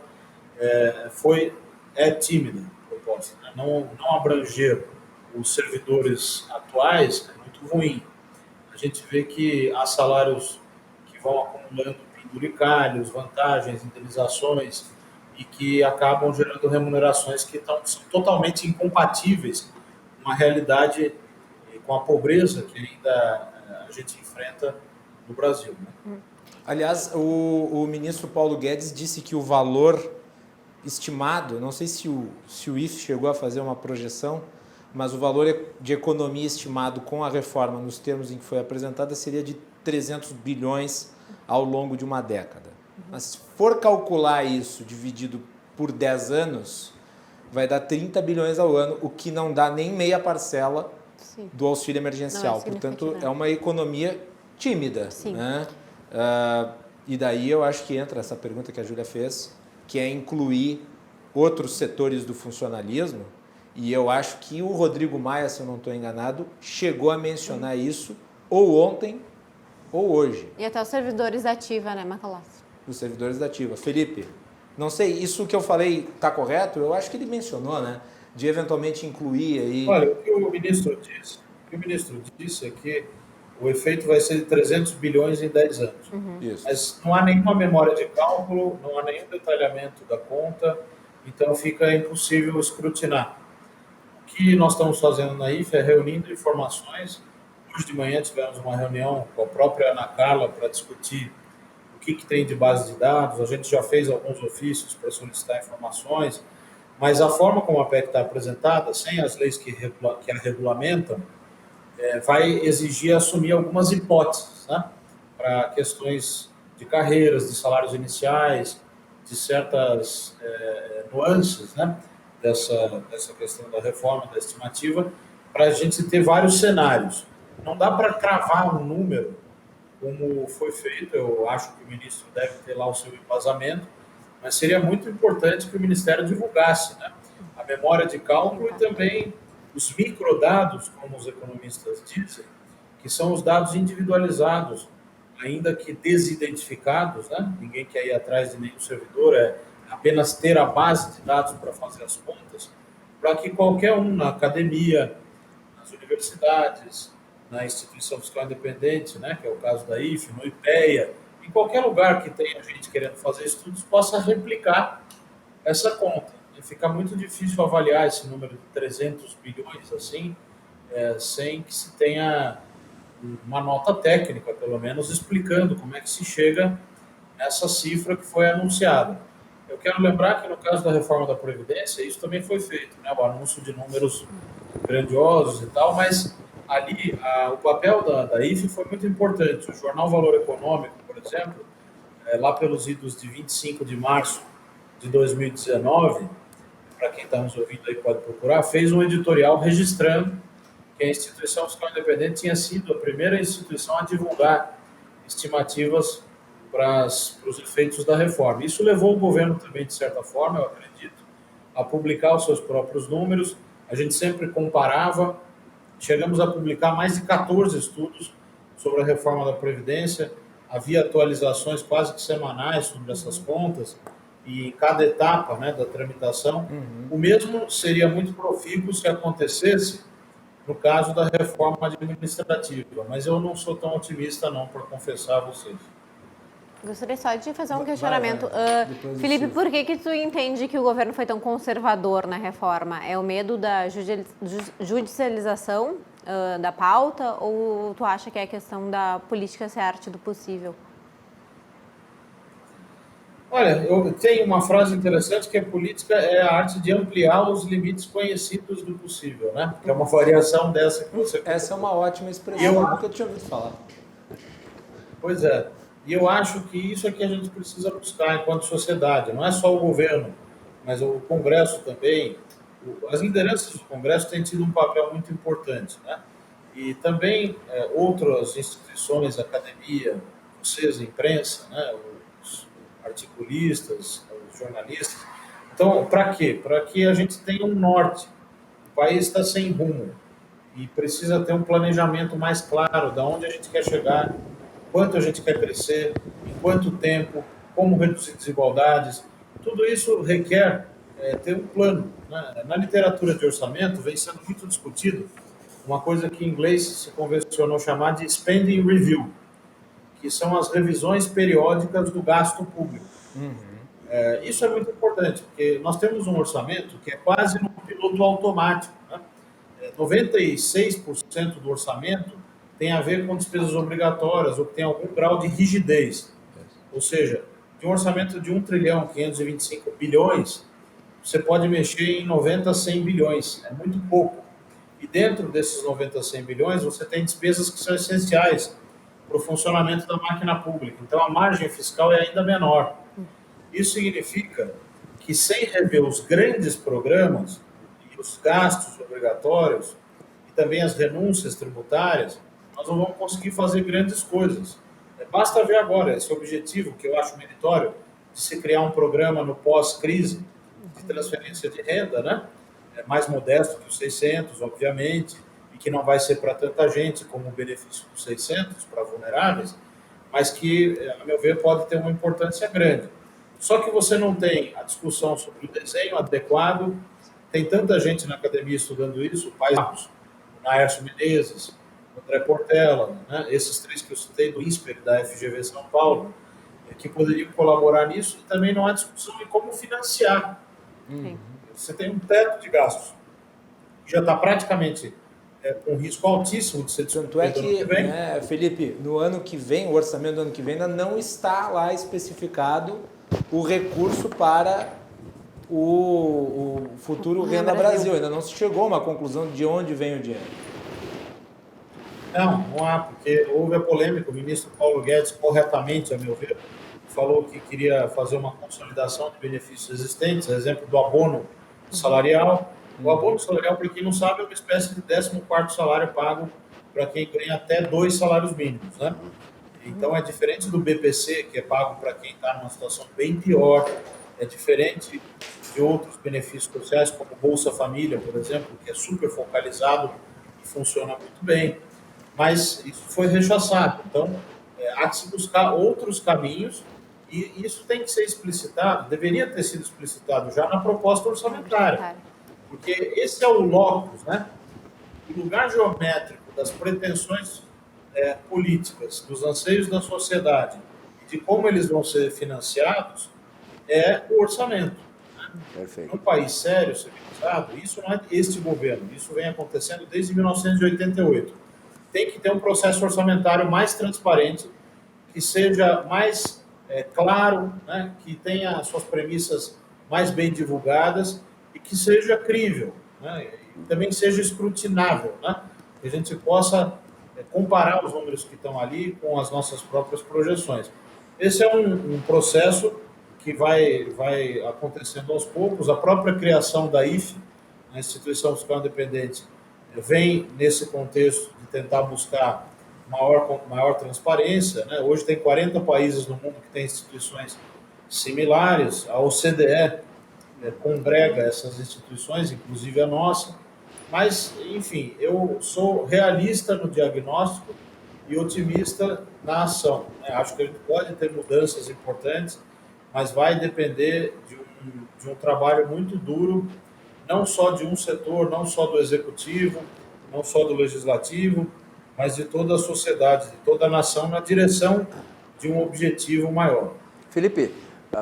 é tímida a proposta, né? Não abranger os servidores atuais é muito ruim. A gente vê que há salários que vão acumulando penduricalhos, vantagens, indenizações e que acabam gerando remunerações que são totalmente incompatíveis com a realidade, com a pobreza que ainda a gente enfrenta no Brasil, né?
Aliás, o ministro Paulo Guedes disse que o valor estimado, não sei se o IFE chegou a fazer uma projeção, mas o valor de economia estimado com a reforma, nos termos em que foi apresentada, seria de 300 bilhões ao longo de uma década. Mas se for calcular isso dividido por 10 anos, vai dar 30 bilhões ao ano, o que não dá nem meia parcela do auxílio emergencial. Portanto, é uma economia tímida, né? E daí eu acho que entra essa pergunta que a Júlia fez, que é incluir outros setores do funcionalismo, e eu acho que o Rodrigo Maia, se eu não estou enganado, chegou a mencionar isso ou ontem ou hoje.
E até os servidores da Ativa, né, Macalossi?
Os servidores da Ativa. Felipe, não sei, isso que eu falei está correto? Eu acho que ele mencionou, né? De eventualmente incluir aí...
Olha, o que o ministro disse é que o efeito vai ser de 300 bilhões em 10 anos.
Isso.
Mas não há nenhuma memória de cálculo, não há nenhum detalhamento da conta, então fica impossível escrutinar. O que nós estamos fazendo na IFE é reunindo informações. Hoje de manhã tivemos uma reunião com a própria Ana Carla para discutir o que tem de base de dados. A gente já fez alguns ofícios para solicitar informações, mas a forma como a PEC está apresentada, sem as leis que a regulamentam, vai exigir assumir algumas hipóteses, né, para questões de carreiras, de salários iniciais, de certas nuances, né, dessa questão da reforma, da estimativa, para a gente ter vários cenários. Não dá para cravar um número como foi feito, eu acho que o ministro deve ter lá o seu embasamento, mas seria muito importante que o Ministério divulgasse, né, a memória de cálculo e também os microdados, como os economistas dizem, que são os dados individualizados, ainda que desidentificados, né? Ninguém quer ir atrás de nenhum servidor, é apenas ter a base de dados para fazer as contas, para que qualquer um na academia, nas universidades, na instituição fiscal independente, né, que é o caso da IFE, no IPEA, em qualquer lugar que tenha gente querendo fazer estudos, possa replicar essa conta. Fica muito difícil avaliar esse número de 300 bilhões assim, sem que se tenha uma nota técnica, pelo menos, explicando como é que se chega nessa cifra que foi anunciada. Eu quero lembrar que no caso da reforma da Previdência, isso também foi feito, né, o anúncio de números grandiosos e tal, mas ali o papel da IFE foi muito importante. O jornal Valor Econômico, por exemplo, lá pelos idos de 25 de março de 2019, para quem está nos ouvindo aí pode procurar, fez um editorial registrando que a instituição fiscal independente tinha sido a primeira instituição a divulgar estimativas para os efeitos da reforma. Isso levou o governo também, de certa forma, eu acredito, a publicar os seus próprios números. A gente sempre comparava, chegamos a publicar mais de 14 estudos sobre a reforma da Previdência, havia atualizações quase que semanais sobre essas contas, e em cada etapa, né, da tramitação. O mesmo seria muito profícuo se acontecesse no caso da reforma administrativa, mas eu não sou tão otimista não, para confessar a vocês.
Gostaria só de fazer um questionamento. Felipe,
Silvio.
por que tu entende que o governo foi tão conservador na reforma? É o medo da judicialização da pauta, ou tu acha que é a questão da política ser arte do possível?
Olha, eu tenho uma frase interessante que a política é a arte de ampliar os limites conhecidos do possível, né? Que é uma variação dessa que você...
Essa é uma ótima expressão, eu nunca tinha ouvido falar.
Pois é, e eu acho que isso é que a gente precisa buscar enquanto sociedade, não é só o governo, mas o Congresso também. As lideranças do Congresso têm tido um papel muito importante, né? E também outras instituições, academia, vocês, a imprensa, né? Articulistas, os jornalistas. Então, para quê? Para que a gente tenha um norte. O país está sem rumo e precisa ter um planejamento mais claro de onde a gente quer chegar, quanto a gente quer crescer, em quanto tempo, como reduzir desigualdades. Tudo isso requer ter um plano, né? Na literatura de orçamento vem sendo muito discutido uma coisa que em inglês se convencionou chamar de spending review, que são as revisões periódicas do gasto público. Isso é muito importante, porque nós temos um orçamento que é quase no piloto automático, né? 96% do orçamento tem a ver com despesas obrigatórias ou que tem algum grau de rigidez. Ou seja, de um orçamento de 1.525 bilhões, você pode mexer em 90 a 100 bilhões, é muito pouco. E dentro desses 90 a 100 bilhões, você tem despesas que são essenciais para o funcionamento da máquina pública. Então, a margem fiscal é ainda menor. Isso significa que, sem rever os grandes programas e os gastos obrigatórios e também as renúncias tributárias, nós não vamos conseguir fazer grandes coisas. Basta ver agora esse objetivo, que eu acho meritório, de se criar um programa no pós-crise de transferência de renda, né? Mais modesto que os 600, obviamente, e que não vai ser para tanta gente como o benefício dos 600 para vulneráveis, mas que, a meu ver, pode ter uma importância grande. Só que você não tem a discussão sobre o desenho adequado, tem tanta gente na academia estudando isso, o Pai Barros, o Naércio Menezes, o André Portela, né? Esses três que eu citei, do INSPER, da FGV São Paulo, que poderiam colaborar nisso, e também não há discussão de como financiar. Você tem um teto de gastos, que já está praticamente com risco altíssimo de ser
Tanto é
discutido no
que,
ano que vem.
né, Felipe, no ano que vem, o orçamento do ano que vem ainda não está lá especificado o recurso para o futuro Renda Brasil. Ainda não se chegou a uma conclusão de onde vem o dinheiro.
Não há, porque houve a polêmica. O ministro Paulo Guedes, corretamente, a meu ver, falou que queria fazer uma consolidação de benefícios existentes, exemplo do abono salarial. O abono salarial, para quem não sabe, é uma espécie de 14º salário pago para quem ganha até 2 salários mínimos, né? Então, é diferente do BPC, que é pago para quem está numa situação bem pior, é diferente de outros benefícios sociais, como Bolsa Família, por exemplo, que é super focalizado e funciona muito bem. Mas isso foi rechaçado. Então, há que se buscar outros caminhos e isso tem que ser explicitado, deveria ter sido explicitado já na proposta orçamentária. Porque esse é o locus, né? O lugar geométrico das pretensões políticas, dos anseios da sociedade, de como eles vão ser financiados, é o orçamento.
Perfeito.
Num país sério, civilizado, isso não é este governo, isso vem acontecendo desde 1988. Tem que ter um processo orçamentário mais transparente, que seja mais claro, né? Que tenha as suas premissas mais bem divulgadas e que seja crível, né? E também seja escrutinável, né? Que a gente possa comparar os números que estão ali com as nossas próprias projeções. Esse é um processo que vai acontecendo aos poucos. A própria criação da IFE, a Instituição Fiscal Independente, vem nesse contexto de tentar buscar maior transparência, né? Hoje tem 40 países no mundo que têm instituições similares. A OCDE congrega essas instituições, inclusive a nossa. Mas, enfim, eu sou realista no diagnóstico e otimista na ação, né? Acho que a gente pode ter mudanças importantes, mas vai depender de um trabalho muito duro, não só de um setor, não só do executivo, não só do legislativo, mas de toda a sociedade, de toda a nação, na direção de um objetivo maior.
Felipe,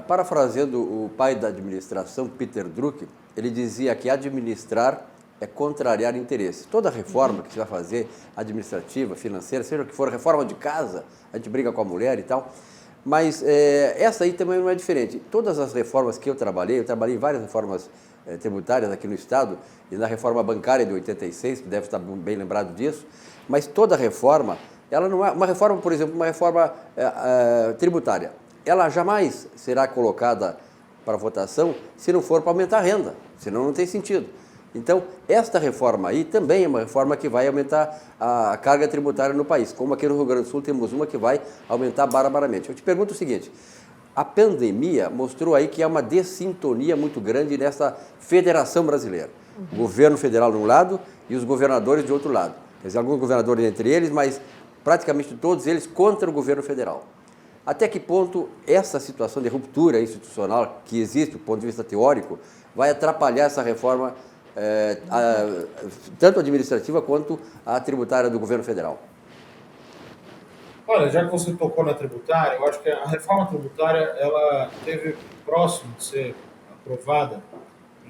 parafraseando o pai da administração, Peter Drucker, ele dizia que administrar é contrariar interesse. Toda reforma que se vai fazer, administrativa, financeira, seja o que for, reforma de casa, a gente briga com a mulher e tal, mas essa aí também não é diferente. Todas as reformas que eu trabalhei em várias reformas tributárias aqui no Estado, e na reforma bancária de 86, que deve estar bem lembrado disso, mas toda reforma, ela não é uma reforma, por exemplo, uma reforma tributária, ela jamais será colocada para votação se não for para aumentar a renda, senão não tem sentido. Então, esta reforma aí também é uma reforma que vai aumentar a carga tributária no país, como aqui no Rio Grande do Sul temos uma que vai aumentar barbaramente. Eu te pergunto o seguinte, a pandemia mostrou aí que há uma dessintonia muito grande nessa federação brasileira. O governo federal de um lado e os governadores de outro lado. Quer dizer, alguns governadores entre eles, mas praticamente todos eles contra o governo federal. Até que ponto essa situação de ruptura institucional que existe, do ponto de vista teórico, vai atrapalhar essa reforma tanto administrativa quanto a tributária do governo federal?
Olha, já que você tocou na tributária, eu acho que a reforma tributária ela esteve próximo de ser aprovada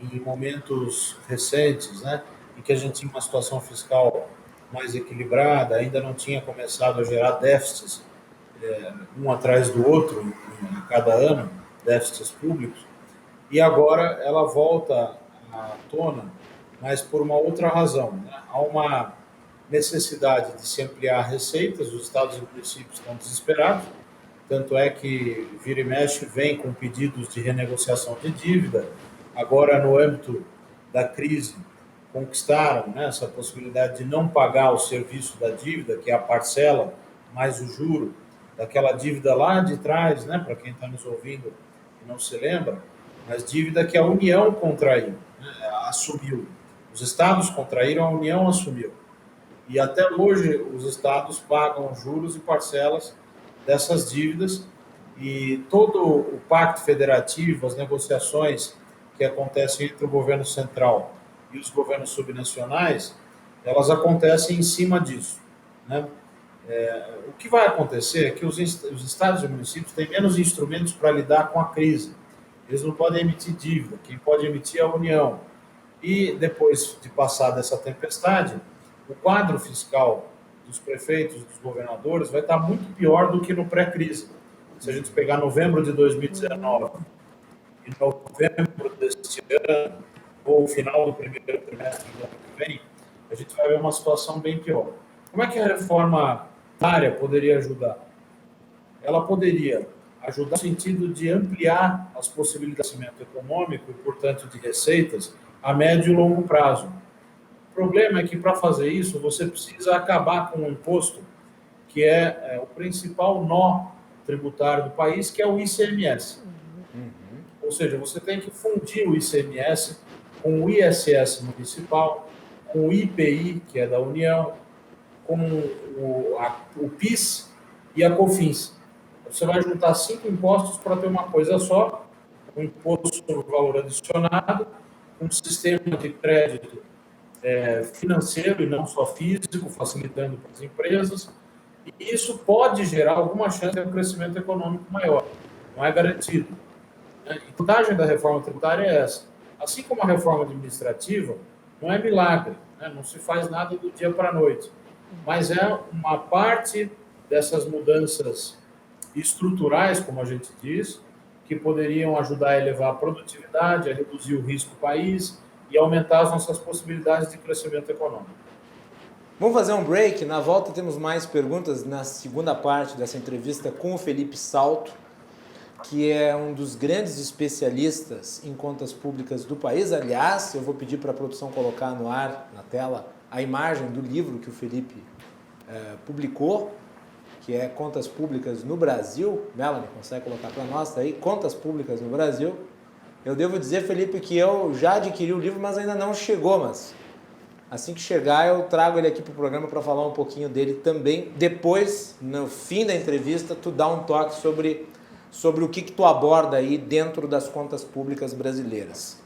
em momentos recentes, né, em que a gente tinha uma situação fiscal mais equilibrada, ainda não tinha começado a gerar déficits um atrás do outro a cada ano, déficits públicos, e agora ela volta à tona, mas por uma outra razão, né? Há uma necessidade de se ampliar receitas, os estados e municípios estão desesperados, tanto é que vira e mexe vem com pedidos de renegociação de dívida, agora no âmbito da crise conquistaram, né, essa possibilidade de não pagar o serviço da dívida, que é a parcela mais o juro daquela dívida lá de trás, né, para quem está nos ouvindo e não se lembra, mas dívida que a União contraiu, né, assumiu. Os estados contraíram, a União assumiu. E até hoje os estados pagam juros e parcelas dessas dívidas, e todo o pacto federativo, as negociações que acontecem entre o governo central e os governos subnacionais, elas acontecem em cima disso, né? O que vai acontecer é que os estados e municípios têm menos instrumentos para lidar com a crise. Eles não podem emitir dívida, quem pode emitir é a União. E depois de passar dessa tempestade, o quadro fiscal dos prefeitos, dos governadores, vai estar muito pior do que no pré-crise. Se a gente pegar novembro de 2019 e novembro deste ano, ou o final do primeiro trimestre do ano que vem, a gente vai ver uma situação bem pior. Como é que a reforma tributária poderia ajudar? Ela poderia ajudar no sentido de ampliar as possibilidades de crescimento econômico e, portanto, de receitas a médio e longo prazo. O problema é que, para fazer isso, você precisa acabar com um imposto que é o principal nó tributário do país, que é o ICMS. Ou seja, você tem que fundir o ICMS com o ISS municipal, com o IPI, que é da União, com o PIS e a COFINS. Você vai juntar 5 impostos para ter uma coisa só, um imposto sobre o valor adicionado, um sistema de crédito financeiro e não só físico, facilitando para as empresas, e isso pode gerar alguma chance de um crescimento econômico maior. Não é garantido. A vantagem da reforma tributária é essa. Assim como a reforma administrativa, não é milagre, né? Não se faz nada do dia para a noite, mas é uma parte dessas mudanças estruturais, como a gente diz, que poderiam ajudar a elevar a produtividade, a reduzir o risco do país e aumentar as nossas possibilidades de crescimento econômico.
Vamos fazer um break. Na volta temos mais perguntas na segunda parte dessa entrevista com o Felipe Salto, que é um dos grandes especialistas em contas públicas do país. Aliás, eu vou pedir para a produção colocar no ar, na tela, a imagem do livro que o Felipe publicou, que é Contas Públicas no Brasil. Melanie, consegue colocar para nós aí? Contas Públicas no Brasil. Eu devo dizer, Felipe, que eu já adquiri o livro, mas ainda não chegou, mas assim que chegar eu trago ele aqui para o programa para falar um pouquinho dele também. Depois, no fim da entrevista, tu dá um toque sobre o que tu aborda aí dentro das contas públicas brasileiras.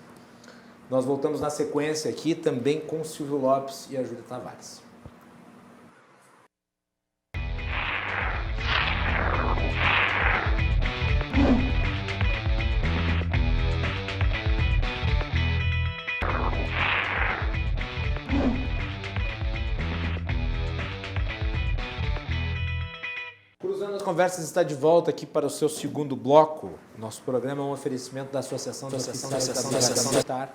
Nós voltamos na sequência aqui também com o Silvio Lopes e a Júlia Tavares. Cruzando as Conversas está de volta aqui para o seu segundo bloco. Nosso programa é um oferecimento da Associação Militar,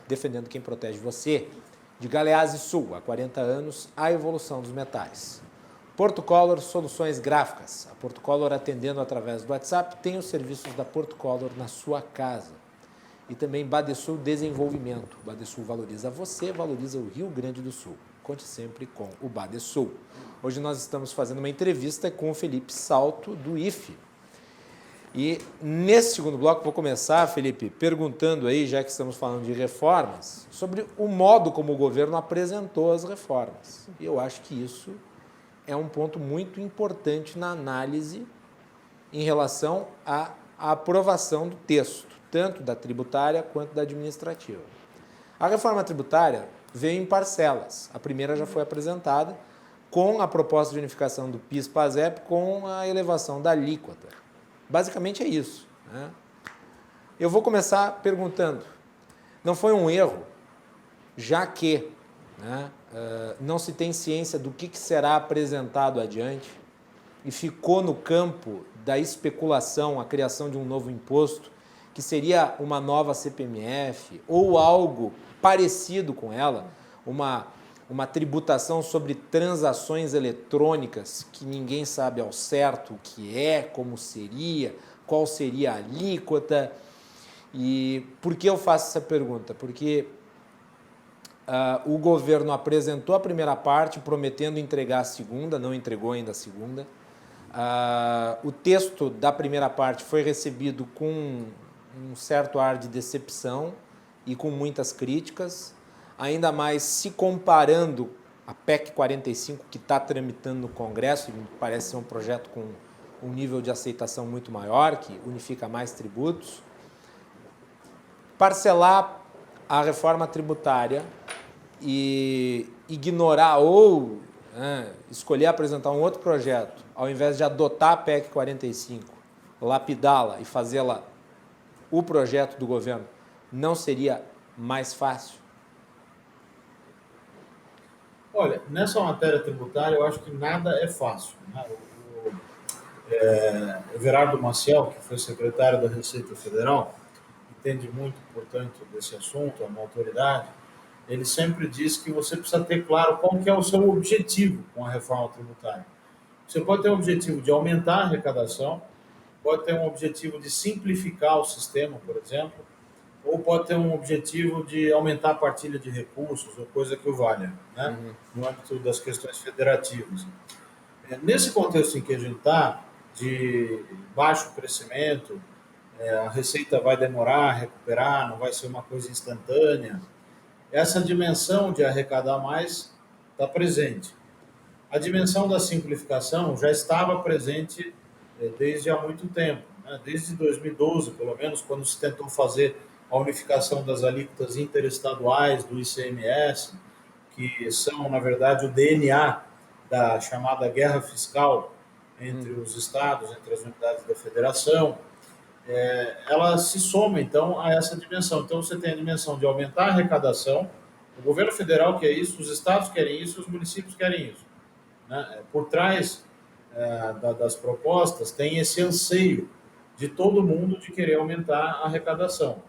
defendendo quem protege você. De Galeazzi Sul, há 40 anos, a evolução dos metais. Porto Color Soluções Gráficas. A Porto Color, atendendo através do WhatsApp, tem os serviços da Porto Color na sua casa. E também Badesul Desenvolvimento. O Badesul valoriza você, valoriza o Rio Grande do Sul. Conte sempre com o Badesul. Hoje nós estamos fazendo uma entrevista com o Felipe Salto, do IFE. E nesse segundo bloco vou começar, Felipe, perguntando aí, já que estamos falando de reformas, sobre o modo como o governo apresentou as reformas. E eu acho que isso é um ponto muito importante na análise em relação à aprovação do texto, tanto da tributária quanto da administrativa. A reforma tributária veio em parcelas. A primeira já foi apresentada com a proposta de unificação do PIS/PASEP com a elevação da alíquota. Basicamente é isso, né? Eu vou começar perguntando, não foi um erro, já que não se tem ciência do que será apresentado adiante e ficou no campo da especulação a criação de um novo imposto, que seria uma nova CPMF ou algo parecido com ela, uma tributação sobre transações eletrônicas que ninguém sabe ao certo o que é, como seria, qual seria a alíquota. E por que eu faço essa pergunta? Porque o governo apresentou a primeira parte prometendo entregar a segunda, não entregou ainda a segunda. O texto da primeira parte foi recebido com um certo ar de decepção e com muitas críticas, ainda mais se comparando a PEC 45, que está tramitando no Congresso, e me parece ser um projeto com um nível de aceitação muito maior, que unifica mais tributos. Parcelar a reforma tributária e ignorar ou escolher apresentar um outro projeto, ao invés de adotar a PEC 45, lapidá-la e fazê-la o projeto do governo, não seria mais fácil?
Olha, nessa matéria tributária, eu acho que nada é fácil, né? O Everardo Maciel, que foi secretário da Receita Federal, entende muito, portanto, desse assunto, é uma autoridade, ele sempre diz que você precisa ter claro qual que é o seu objetivo com a reforma tributária. Você pode ter um objetivo de aumentar a arrecadação, pode ter um objetivo de simplificar o sistema, por exemplo, ou pode ter um objetivo de aumentar a partilha de recursos, ou coisa que o valha, né? No âmbito das questões federativas. Nesse contexto em que a gente está, de baixo crescimento, a receita vai demorar a recuperar, não vai ser uma coisa instantânea, essa dimensão de arrecadar mais está presente. A dimensão da simplificação já estava presente desde há muito tempo, né? Desde 2012, pelo menos, quando se tentou fazer a unificação das alíquotas interestaduais do ICMS, que são, na verdade, o DNA da chamada guerra fiscal entre os estados, entre as unidades da federação, ela se soma, então, a essa dimensão. Então, você tem a dimensão de aumentar a arrecadação, o governo federal quer isso, os estados querem isso, os municípios querem isso, né? Por trás das propostas tem esse anseio de todo mundo de querer aumentar a arrecadação.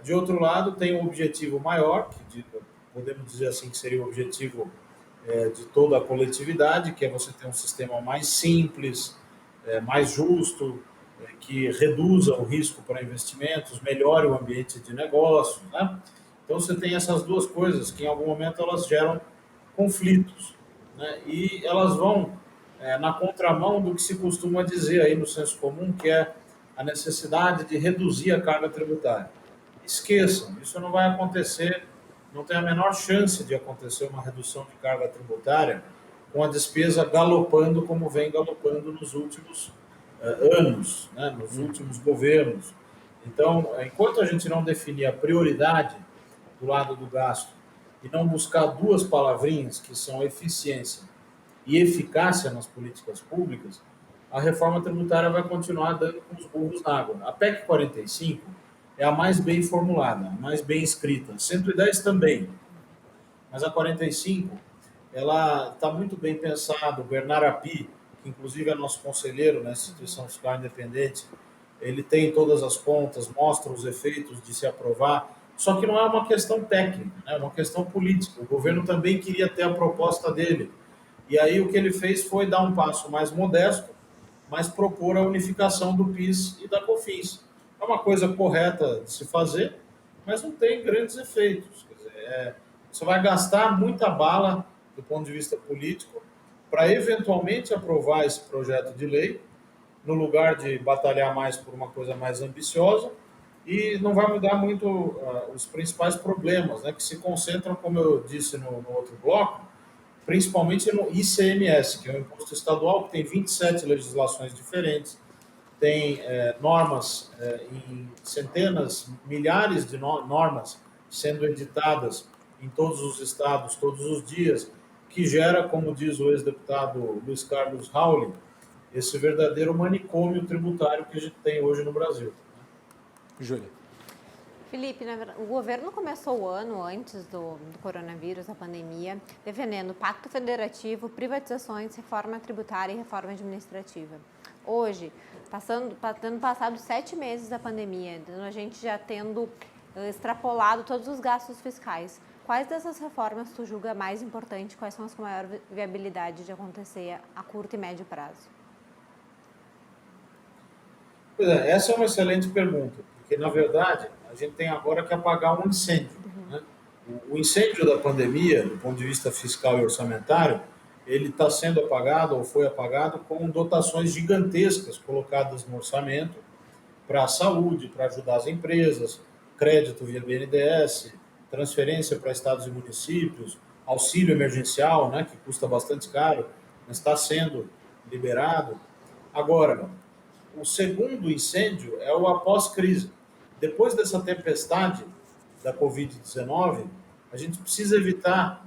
De outro lado, tem um objetivo maior, que podemos dizer assim que seria o objetivo de toda a coletividade, que é você ter um sistema mais simples, mais justo, que reduza o risco para investimentos, melhore o ambiente de negócio, né? Então, você tem essas duas coisas que, em algum momento, elas geram conflitos, né? E elas vão na contramão do que se costuma dizer aí no senso comum, que é a necessidade de reduzir a carga tributária. Esqueçam, isso não vai acontecer, não tem a menor chance de acontecer uma redução de carga tributária com a despesa galopando como vem galopando nos últimos anos, né, nos últimos governos. Então, enquanto a gente não definir a prioridade do lado do gasto e não buscar duas palavrinhas que são eficiência e eficácia nas políticas públicas, a reforma tributária vai continuar dando com os burros na água. A PEC 45 é a mais bem formulada, a mais bem escrita. 110 também, mas a 45 ela está muito bem pensada. O Bernard Api, que inclusive é nosso conselheiro na instituição fiscal independente, ele tem todas as contas, mostra os efeitos de se aprovar, só que não é uma questão técnica, é uma questão política. O governo também queria ter a proposta dele, e aí o que ele fez foi dar um passo mais modesto, mas propor a unificação do PIS e da COFINS. É uma coisa correta de se fazer, mas não tem grandes efeitos. Quer dizer, você vai gastar muita bala do ponto de vista político para eventualmente aprovar esse projeto de lei, no lugar de batalhar mais por uma coisa mais ambiciosa, e não vai mudar muito os principais problemas, né, que se concentram, como eu disse no outro bloco, principalmente no ICMS, que é um imposto estadual que tem 27 legislações diferentes, tem normas em centenas, milhares de normas sendo editadas em todos os estados, todos os dias, que gera, como diz o ex-deputado Luiz Carlos Rauli, esse verdadeiro manicômio tributário que a gente tem hoje no Brasil.
Júlia.
Felipe, o governo começou o ano antes do coronavírus, da pandemia, defendendo pacto federativo, privatizações, reforma tributária e reforma administrativa. Hoje, tendo passado 7 meses da pandemia, a gente já tendo extrapolado todos os gastos fiscais, quais dessas reformas tu julga mais importante? Quais são as com maior viabilidade de acontecer a curto e médio prazo?
Pois é, essa é uma excelente pergunta, porque, na verdade, a gente tem agora que apagar um incêndio. Né? O incêndio da pandemia, do ponto de vista fiscal e orçamentário, ele está sendo apagado ou foi apagado com dotações gigantescas colocadas no orçamento para a saúde, para ajudar as empresas, crédito via BNDES, transferência para estados e municípios, auxílio emergencial, né, que custa bastante caro, mas está sendo liberado. Agora, o segundo incêndio é o após-crise. Depois dessa tempestade da Covid-19, a gente precisa evitar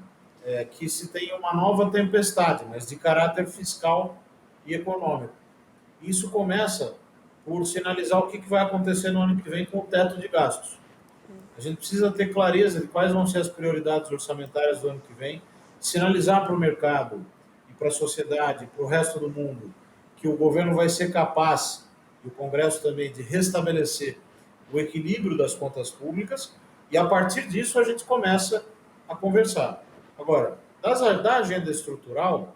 que se tenha uma nova tempestade, mas de caráter fiscal e econômico. Isso começa por sinalizar o que vai acontecer no ano que vem com o teto de gastos. A gente precisa ter clareza de quais vão ser as prioridades orçamentárias do ano que vem, sinalizar para o mercado e para a sociedade, para o resto do mundo, que o governo vai ser capaz, e o Congresso também, de restabelecer o equilíbrio das contas públicas, e a partir disso a gente começa a conversar. Agora, da agenda estrutural,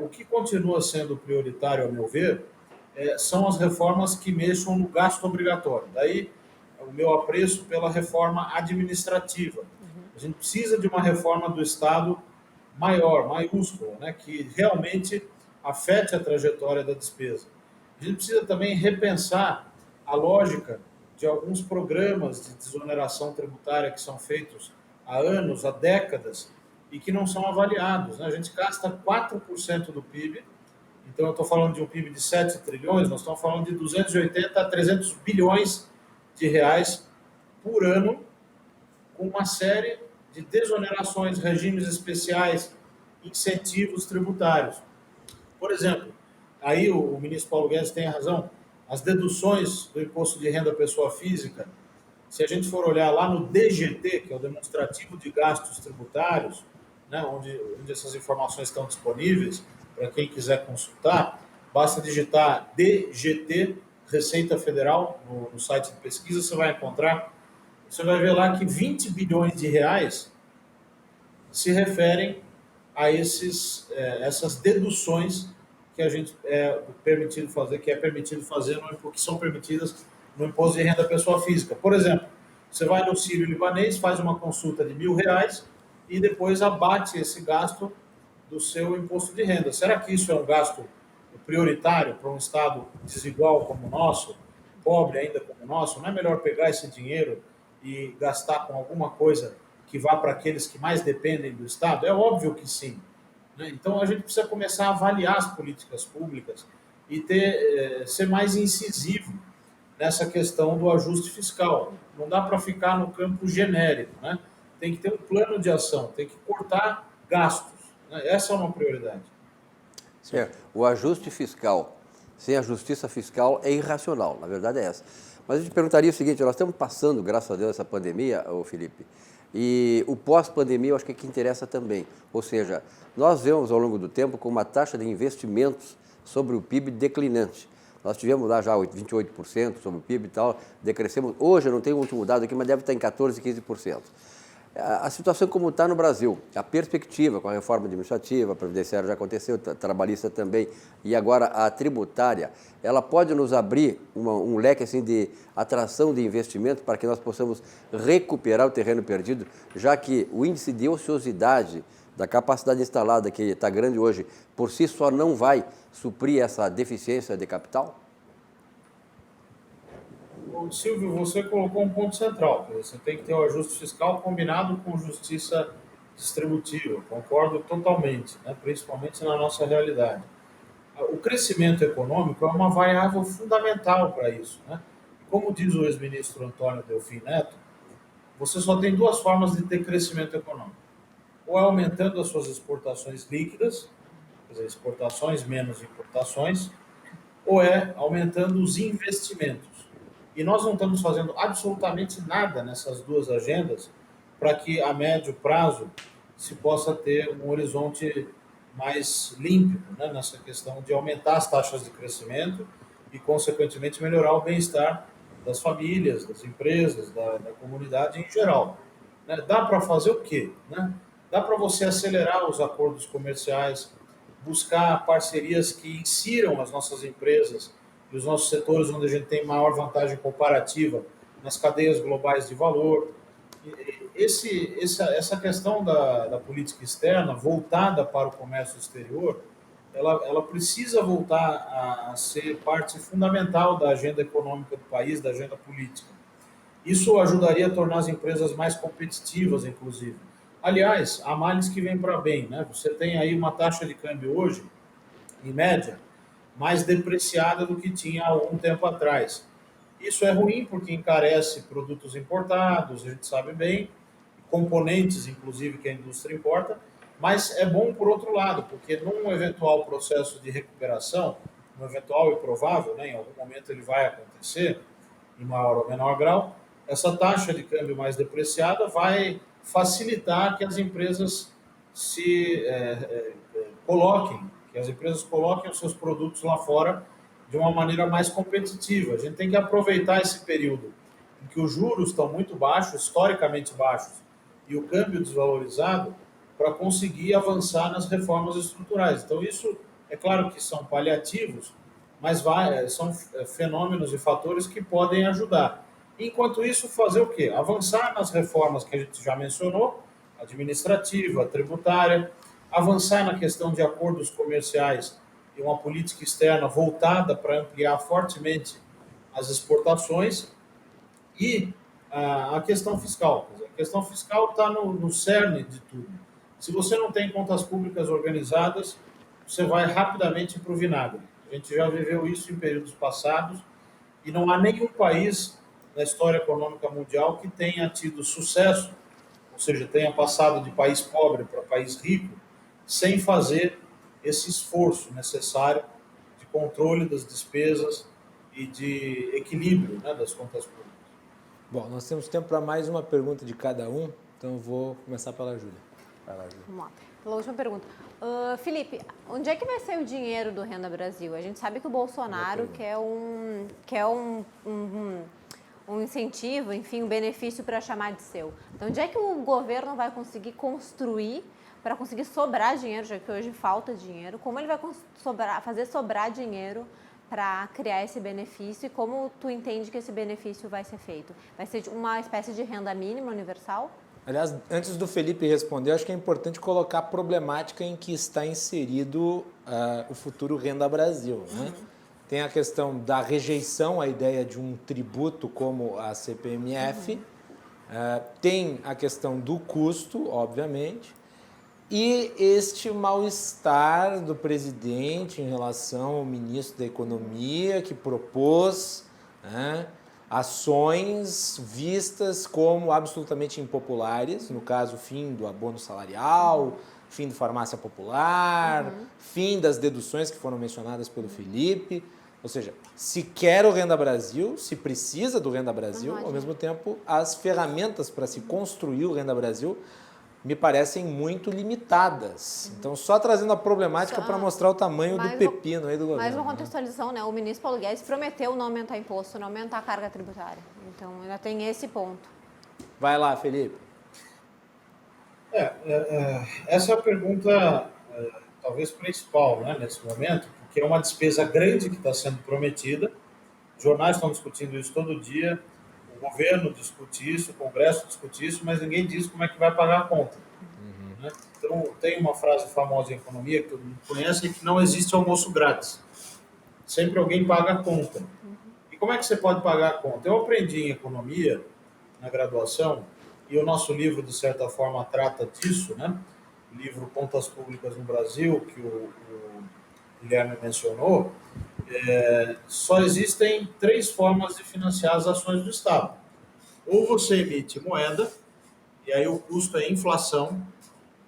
o que continua sendo prioritário, a meu ver, são as reformas que mexam no gasto obrigatório. Daí, o meu apreço pela reforma administrativa. A gente precisa de uma reforma do Estado maior, maiúscula, né, que realmente afete a trajetória da despesa. A gente precisa também repensar a lógica de alguns programas de desoneração tributária que são feitos há anos, há décadas, e que não são avaliados, né? A gente gasta 4% do PIB, então eu estou falando de um PIB de 7 trilhões, nós estamos falando de 280 a 300 bilhões de reais por ano, com uma série de desonerações, regimes especiais, incentivos tributários. Por exemplo, aí o ministro Paulo Guedes tem razão, as deduções do imposto de renda pessoa física, se a gente for olhar lá no DGT, que é o demonstrativo de gastos tributários, né, onde essas informações estão disponíveis, para quem quiser consultar, basta digitar DGT, Receita Federal, no site de pesquisa, você vai encontrar, você vai ver lá que 20 bilhões de reais se referem a essas deduções que a gente que é permitido fazer, que são permitidas no imposto de renda pessoa física. Por exemplo, você vai no Sírio Libanês, faz uma consulta de R$1.000 e depois abate esse gasto do seu imposto de renda. Será que isso é um gasto prioritário para um Estado desigual como o nosso, pobre ainda como o nosso? Não é melhor pegar esse dinheiro e gastar com alguma coisa que vá para aqueles que mais dependem do Estado? É óbvio que sim. Então, a gente precisa começar a avaliar as políticas públicas e ser mais incisivo nessa questão do ajuste fiscal. Não dá para ficar no campo genérico, né? Tem que ter um plano de ação, tem que cortar gastos, né? Essa é uma prioridade.
Certo. O ajuste fiscal sem a justiça fiscal é irracional, na verdade é essa. Mas eu te perguntaria o seguinte, nós estamos passando, graças a Deus, essa pandemia, Felipe, e o pós-pandemia eu acho que é que interessa também. Ou seja, nós vemos ao longo do tempo com uma taxa de investimentos sobre o PIB declinante. Nós tivemos lá já 28% sobre o PIB e tal, decrescemos. Hoje, eu não tenho o último dado aqui, mas deve estar em 14%, 15%. A situação como está no Brasil, a perspectiva com a reforma administrativa, a previdenciária já aconteceu, a trabalhista também, e agora a tributária, ela pode nos abrir um leque assim, de atração de investimento para que nós possamos recuperar o terreno perdido, já que o índice de ociosidade da capacidade instalada, que está grande hoje, por si só não vai suprir essa deficiência de capital?
Silvio, você colocou um ponto central. Você tem que ter o ajuste fiscal combinado com justiça distributiva. Concordo totalmente, né? Principalmente na nossa realidade. O crescimento econômico é uma variável fundamental para isso, né? Como diz o ex-ministro Antônio Delfim Neto, você só tem duas formas de ter crescimento econômico. Ou é aumentando as suas exportações líquidas, quer dizer, exportações menos importações, ou é aumentando os investimentos. E nós não estamos fazendo absolutamente nada nessas duas agendas para que, a médio prazo, se possa ter um horizonte mais límpido, né, nessa questão de aumentar as taxas de crescimento e, consequentemente, melhorar o bem-estar das famílias, das empresas, da comunidade em geral. Né? Dá para fazer o quê? Né? Dá para você acelerar os acordos comerciais, buscar parcerias que insiram as nossas empresas e os nossos setores onde a gente tem maior vantagem comparativa nas cadeias globais de valor. Essa questão da política externa voltada para o comércio exterior, ela precisa voltar a ser parte fundamental da agenda econômica do país, da agenda política. Isso ajudaria a tornar as empresas mais competitivas, inclusive. Aliás, há males que vêm para bem, né? Você tem aí uma taxa de câmbio hoje, em média, mais depreciada do que tinha há algum tempo atrás. Isso é ruim porque encarece produtos importados, a gente sabe bem, componentes, inclusive, que a indústria importa, mas é bom por outro lado, porque num eventual processo de recuperação, no eventual e provável, né, em algum momento ele vai acontecer, em maior ou menor grau, essa taxa de câmbio mais depreciada vai facilitar que as empresas se coloquem, que as empresas coloquem os seus produtos lá fora de uma maneira mais competitiva. A gente tem que aproveitar esse período em que os juros estão muito baixos, historicamente baixos, e o câmbio desvalorizado, para conseguir avançar nas reformas estruturais. Então, isso, é claro que são paliativos, mas são fenômenos e fatores que podem ajudar. Enquanto isso, fazer o quê? Avançar nas reformas que a gente já mencionou, administrativa, tributária, avançar na questão de acordos comerciais e uma política externa voltada para ampliar fortemente as exportações e a questão fiscal. A questão fiscal está no cerne de tudo. Se você não tem contas públicas organizadas, você vai rapidamente para o vinagre. A gente já viveu isso em períodos passados e não há nenhum país na história econômica mundial que tenha tido sucesso, ou seja, tenha passado de país pobre para país rico, sem fazer esse esforço necessário de controle das despesas e de equilíbrio, né, das contas públicas.
Bom, nós temos tempo para mais uma pergunta de cada um, então eu vou começar pela Júlia.
Vamos lá. Pela última pergunta. Felipe, onde é que vai sair o dinheiro do Renda Brasil? A gente sabe que o Bolsonaro quer um incentivo, enfim, um benefício para chamar de seu. Então, onde é que o governo vai conseguir construir para conseguir sobrar dinheiro, já que hoje falta dinheiro? Como ele vai fazer sobrar dinheiro para criar esse benefício e como tu entende que esse benefício vai ser feito? Vai ser uma espécie de renda mínima universal?
Aliás, antes do Felipe responder, acho que é importante colocar a problemática em que está inserido o futuro Renda Brasil, né? Tem a questão da rejeição à ideia de um tributo como a CPMF, tem a questão do custo, obviamente, e este mal-estar do presidente em relação ao ministro da Economia, que propôs, né, ações vistas como absolutamente impopulares, no caso, fim do abono salarial, fim do farmácia popular, fim das deduções que foram mencionadas pelo Felipe. Ou seja, se quer o Renda Brasil, se precisa do Renda Brasil, ao mesmo tempo, as ferramentas para se construir o Renda Brasil me parecem muito limitadas. Então, só trazendo a problemática para mostrar o tamanho do pepino aí do governo.
Mais uma contextualização, né? O ministro Paulo Guedes prometeu não aumentar imposto, não aumentar a carga tributária. Então, ainda tem esse ponto.
Vai lá, Felipe.
Essa é a pergunta, talvez, principal, né, nesse momento, porque é uma despesa grande que está sendo prometida. Os jornais estão discutindo isso todo dia. O governo discute isso, o Congresso discute isso, mas ninguém diz como é que vai pagar a conta. Né? Então, tem uma frase famosa em economia que todo mundo conhece, que não existe almoço grátis. Sempre alguém paga a conta. E como é que você pode pagar a conta? Eu aprendi em economia, na graduação, e o nosso livro, de certa forma, trata disso, né? O livro Contas Públicas no Brasil, que o Guilherme mencionou, só existem 3 formas de financiar as ações do Estado. Ou você emite moeda, e aí o custo é inflação,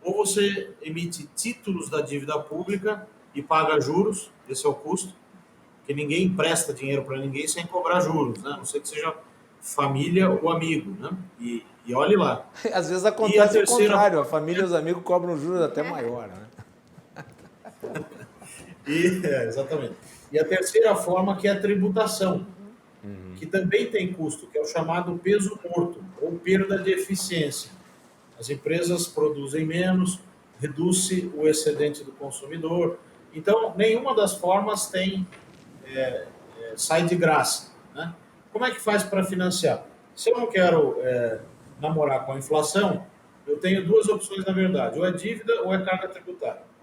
ou você emite títulos da dívida pública e paga juros, esse é o custo, porque ninguém empresta dinheiro para ninguém sem cobrar juros, né? A não ser que seja família ou amigo, né? E olhe lá.
Às vezes acontece o contrário, a família e os amigos cobram juros até maior, né?
Exatamente. E a terceira forma, que é a tributação, que também tem custo, que é o chamado peso morto, ou perda de eficiência. As empresas produzem menos, reduz-se o excedente do consumidor. Então, nenhuma das formas sai de graça, né? Como é que faz para financiar? Se eu não quero namorar com a inflação, eu tenho 2 opções, na verdade, ou é dívida ou é carga tributária.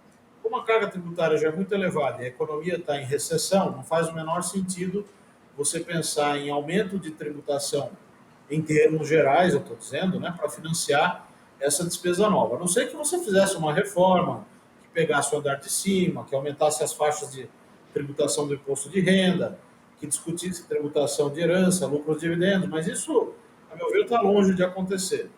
Como a carga tributária já é muito elevada e a economia está em recessão, não faz o menor sentido você pensar em aumento de tributação em termos gerais, eu estou dizendo, né, para financiar essa despesa nova. A não ser que você fizesse uma reforma, que pegasse o andar de cima, que aumentasse as faixas de tributação do imposto de renda, que discutisse tributação de herança, lucros, dividendos, mas isso, a meu ver, está longe de acontecer.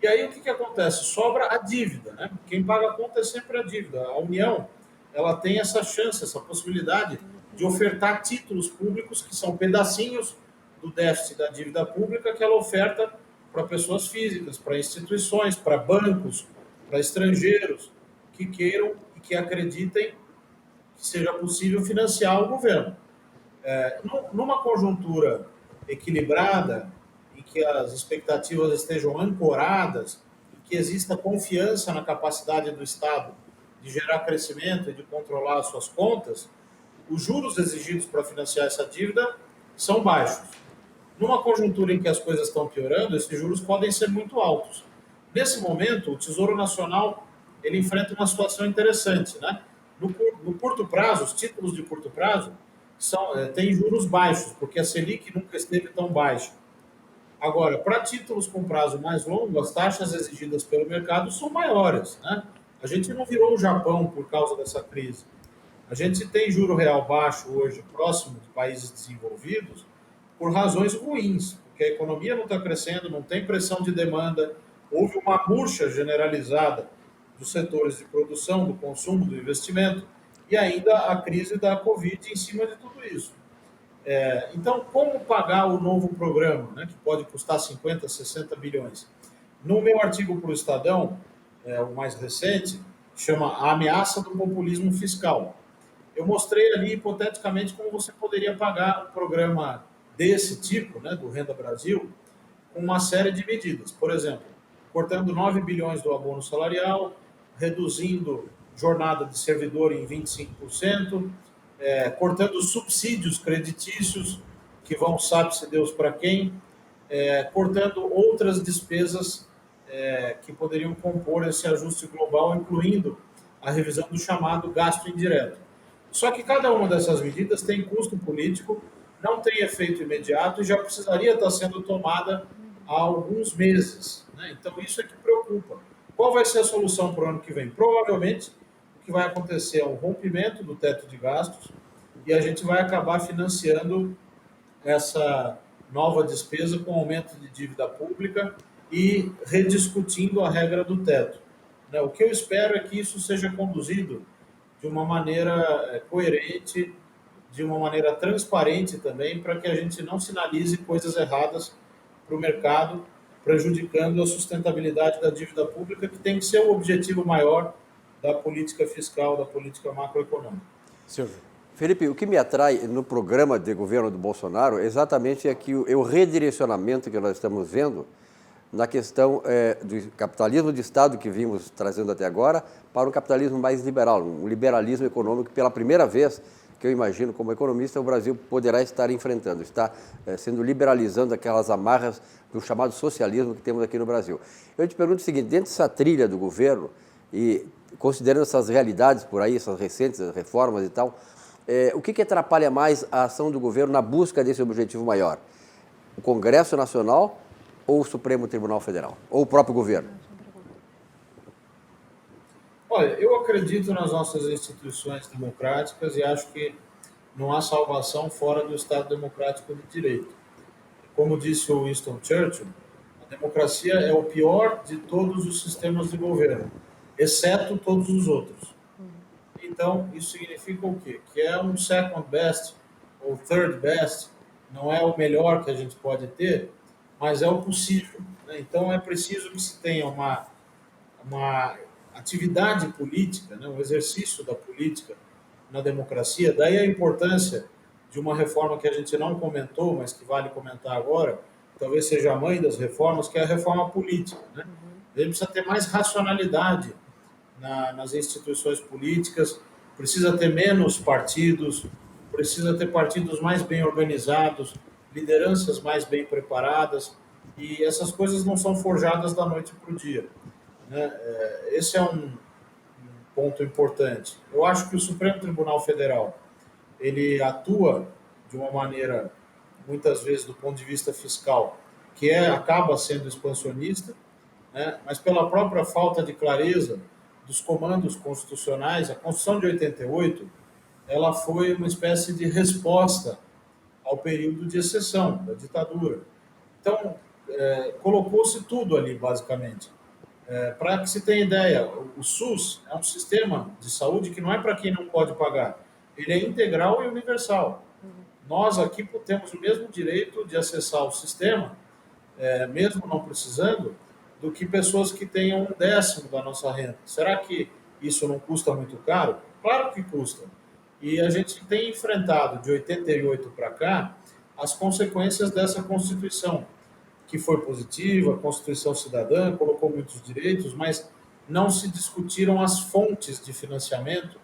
E aí o que acontece? Sobra a dívida, né? Quem paga a conta é sempre a dívida. A União, ela tem essa chance, essa possibilidade de ofertar títulos públicos que são pedacinhos do déficit da dívida pública que ela oferta para pessoas físicas, para instituições, para bancos, para estrangeiros que queiram e que acreditem que seja possível financiar o governo. Numa conjuntura equilibrada, em que as expectativas estejam ancoradas, e que exista confiança na capacidade do Estado de gerar crescimento e de controlar as suas contas, os juros exigidos para financiar essa dívida são baixos. Numa conjuntura em que as coisas estão piorando, esses juros podem ser muito altos. Nesse momento, o Tesouro Nacional ele enfrenta uma situação interessante, né? No curto prazo, os títulos de curto prazo têm juros baixos, porque a Selic nunca esteve tão baixa. Agora, para títulos com prazo mais longo, as taxas exigidas pelo mercado são maiores, né? A gente não virou o Japão por causa dessa crise. A gente tem juro real baixo hoje, próximo de países desenvolvidos, por razões ruins, porque a economia não está crescendo, não tem pressão de demanda, houve uma murcha generalizada dos setores de produção, do consumo, do investimento, e ainda a crise da Covid em cima de tudo isso. Então, como pagar o novo programa, né, que pode custar 50, 60 bilhões? No meu artigo para o Estadão, o mais recente, chama A Ameaça do Populismo Fiscal. Eu mostrei ali, hipoteticamente, como você poderia pagar um programa desse tipo, né, do Renda Brasil, com uma série de medidas. Por exemplo, cortando 9 bilhões do abono salarial, reduzindo jornada de servidor em 25%, cortando subsídios creditícios, que vão sabe-se Deus para quem, cortando outras despesas que poderiam compor esse ajuste global, incluindo a revisão do chamado gasto indireto. Só que cada uma dessas medidas tem custo político, não tem efeito imediato e já precisaria estar sendo tomada há alguns meses, né? Então, isso é que preocupa. Qual vai ser a solução para o ano que vem? Provavelmente, o que vai acontecer é um rompimento do teto de gastos e a gente vai acabar financiando essa nova despesa com aumento de dívida pública e rediscutindo a regra do teto. O que eu espero é que isso seja conduzido de uma maneira coerente, de uma maneira transparente também, para que a gente não sinalize coisas erradas para o mercado, prejudicando a sustentabilidade da dívida pública, que tem que ser o objetivo maior da política fiscal, da política macroeconômica.
Silvio.
Felipe, o que me atrai no programa de governo do Bolsonaro exatamente é que o redirecionamento que nós estamos vendo na questão do capitalismo de Estado que vimos trazendo até agora para um capitalismo mais liberal, um liberalismo econômico pela primeira vez que eu imagino como economista o Brasil poderá estar enfrentando, está sendo liberalizando aquelas amarras do chamado socialismo que temos aqui no Brasil. Eu te pergunto o seguinte, dentro dessa trilha do governo e considerando essas realidades por aí, essas recentes reformas e tal, o que atrapalha mais a ação do governo na busca desse objetivo maior? O Congresso Nacional ou o Supremo Tribunal Federal? Ou o próprio governo?
Olha, eu acredito nas nossas instituições democráticas e acho que não há salvação fora do Estado democrático de direito. Como disse o Winston Churchill, a democracia é o pior de todos os sistemas de governo, exceto todos os outros. Então, isso significa o quê? Que é um second best ou third best, não é o melhor que a gente pode ter, mas é o possível, né? Então, é preciso que se tenha uma atividade política, né? Um exercício da política na democracia. Daí a importância de uma reforma que a gente não comentou, mas que vale comentar agora, talvez seja a mãe das reformas, que é a reforma política, né? A gente precisa ter mais racionalidade nas instituições políticas, precisa ter menos partidos, precisa ter partidos mais bem organizados, lideranças mais bem preparadas, e essas coisas não são forjadas da noite para o dia, né? Esse é um ponto importante. Eu acho que o Supremo Tribunal Federal ele atua de uma maneira, muitas vezes, do ponto de vista fiscal, que acaba sendo expansionista, né, mas pela própria falta de clareza dos comandos constitucionais. A Constituição de 88 ela foi uma espécie de resposta ao período de exceção da ditadura. Então, colocou-se tudo ali, basicamente. Para que se tenha ideia, o SUS é um sistema de saúde que não é para quem não pode pagar. Ele é integral e universal. Nós aqui temos o mesmo direito de acessar o sistema, mesmo não precisando, do que pessoas que tenham 1/10 da nossa renda. Será que isso não custa muito caro? Claro que custa. E a gente tem enfrentado, de 88 para cá, as consequências dessa Constituição, que foi positiva, a Constituição Cidadã, colocou muitos direitos, mas não se discutiram as fontes de financiamento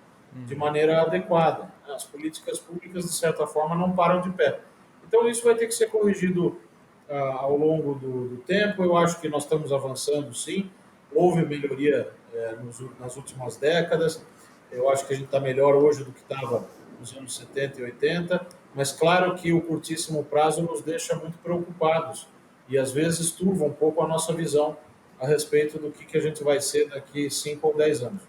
de maneira adequada. As políticas públicas, de certa forma, não param de pé. Então, isso vai ter que ser corrigido ao longo do tempo. Eu acho que nós estamos avançando, sim. Houve melhoria nas últimas décadas. Eu acho que a gente está melhor hoje do que estava nos anos 70 e 80, mas claro que o curtíssimo prazo nos deixa muito preocupados e às vezes turva um pouco a nossa visão a respeito do que a gente vai ser daqui 5 ou 10 anos.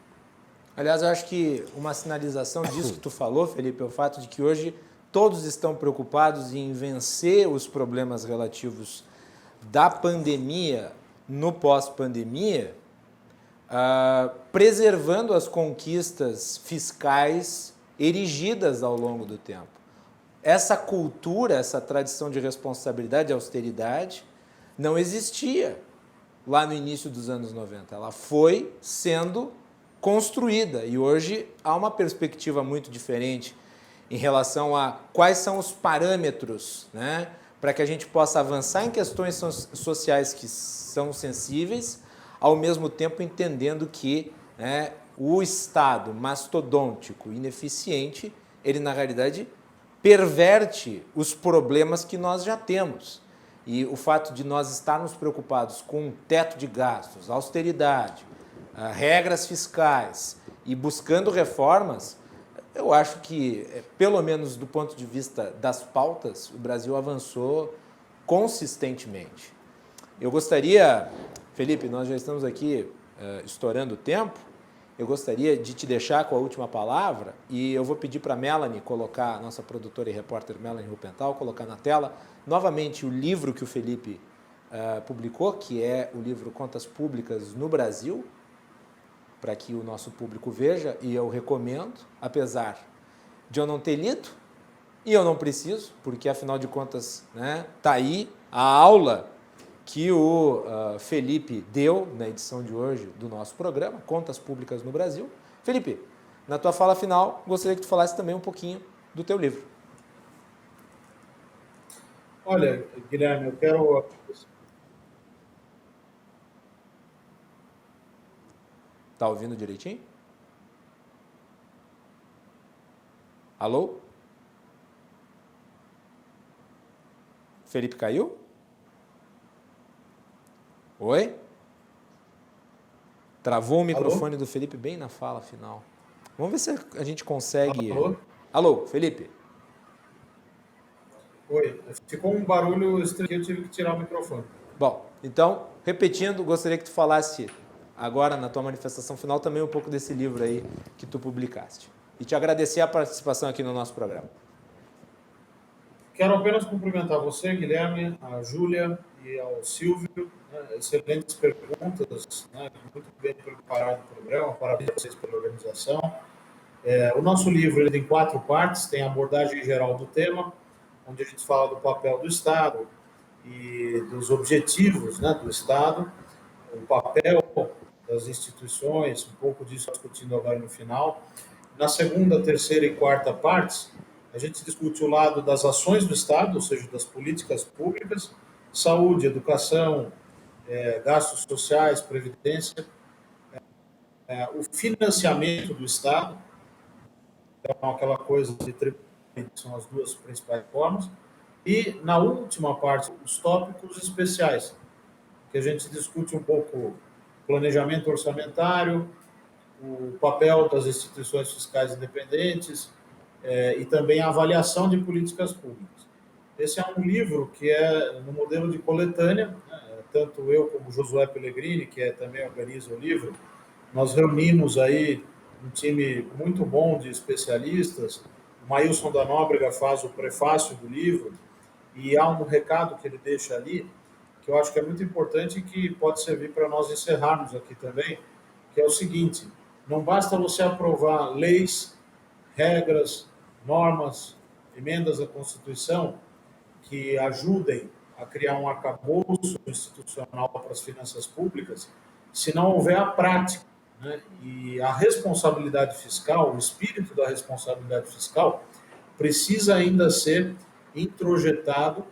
Aliás, eu acho que uma sinalização disso que tu falou, Felipe, é o fato de que hoje todos estão preocupados em vencer os problemas relativos da pandemia no pós-pandemia, preservando as conquistas fiscais erigidas ao longo do tempo. Essa cultura, essa tradição de responsabilidade e austeridade não existia lá no início dos anos 90. Ela foi sendo construída e hoje há uma perspectiva muito diferente em relação a quais são os parâmetros, né, para que a gente possa avançar em questões sociais que são sensíveis, ao mesmo tempo entendendo que, né, o Estado mastodôntico, ineficiente, ele na realidade perverte os problemas que nós já temos. E o fato de nós estarmos preocupados com teto de gastos, austeridade, regras fiscais e buscando reformas, eu acho que, pelo menos do ponto de vista das pautas, o Brasil avançou consistentemente. Eu gostaria, Felipe, nós já estamos aqui estourando o tempo, eu gostaria de te deixar com a última palavra e eu vou pedir para a Melanie colocar, a nossa produtora e repórter Melanie Rupental, colocar na tela novamente o livro que o Felipe publicou, que é o livro Contas Públicas no Brasil, para que o nosso público veja, e eu recomendo, apesar de eu não ter lido, e eu não preciso, porque afinal de contas, né, tá aí a aula que o Felipe deu na edição de hoje do nosso programa, Contas Públicas no Brasil. Felipe, na tua fala final, gostaria que tu falasse também um pouquinho do teu livro.
Olha, Guilherme, eu quero...
Tá ouvindo direitinho? Alô? Felipe caiu? Oi? Travou o microfone do Felipe bem na fala final. Vamos ver se a gente consegue...
Alô?
Alô, Felipe?
Oi, ficou um barulho estranho, eu tive que tirar o microfone.
Bom, então, repetindo, gostaria que tu falasse agora, na tua manifestação final, também um pouco desse livro aí que tu publicaste. E te agradecer a participação aqui no nosso programa.
Quero apenas cumprimentar você, Guilherme, a Júlia e ao Silvio. Excelentes perguntas, né? Muito bem preparado o programa, parabéns a vocês pela organização. O nosso livro ele tem 4 partes, tem a abordagem geral do tema, onde a gente fala do papel do Estado e dos objetivos, né, do Estado, o papel das instituições, um pouco disso discutindo agora no final. Na segunda, terceira e quarta partes, a gente discute o lado das ações do Estado, ou seja, das políticas públicas, saúde, educação, gastos sociais, previdência, o financiamento do Estado, então aquela coisa de tributo, são as 2 principais formas, e na última parte, os tópicos especiais, que a gente discute um pouco o planejamento orçamentário, o papel das instituições fiscais independentes e também a avaliação de políticas públicas. Esse é um livro que é no modelo de coletânea, né, tanto eu como o Josué Pellegrini, que também organiza o livro, nós reunimos aí um time muito bom de especialistas. O Maílson da Nóbrega faz o prefácio do livro, e há um recado que ele deixa ali, que eu acho que é muito importante e que pode servir para nós encerrarmos aqui também, que é o seguinte: não basta você aprovar leis, regras, normas, emendas à Constituição que ajudem a criar um arcabouço institucional para as finanças públicas, se não houver a prática, né? E a responsabilidade fiscal, o espírito da responsabilidade fiscal, precisa ainda ser introjetado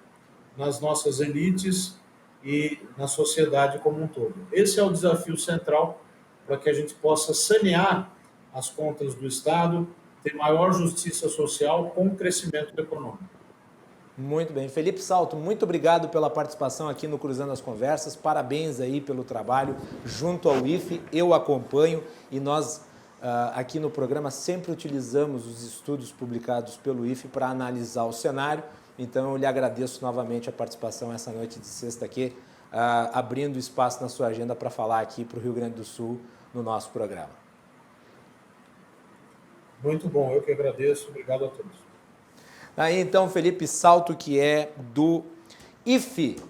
nas nossas elites e na sociedade como um todo. Esse é o desafio central para que a gente possa sanear as contas do Estado, ter maior justiça social com crescimento econômico.
Muito bem. Felipe Salto, muito obrigado pela participação aqui no Cruzando as Conversas. Parabéns aí pelo trabalho junto ao IFE. Eu acompanho e nós aqui no programa sempre utilizamos os estudos publicados pelo IFE para analisar o cenário. Então eu lhe agradeço novamente a participação essa noite de sexta aqui, abrindo espaço na sua agenda para falar aqui para o Rio Grande do Sul no nosso programa.
Muito bom, eu que agradeço. Obrigado a todos.
Aí então, Felipe Salto, que é do IFE,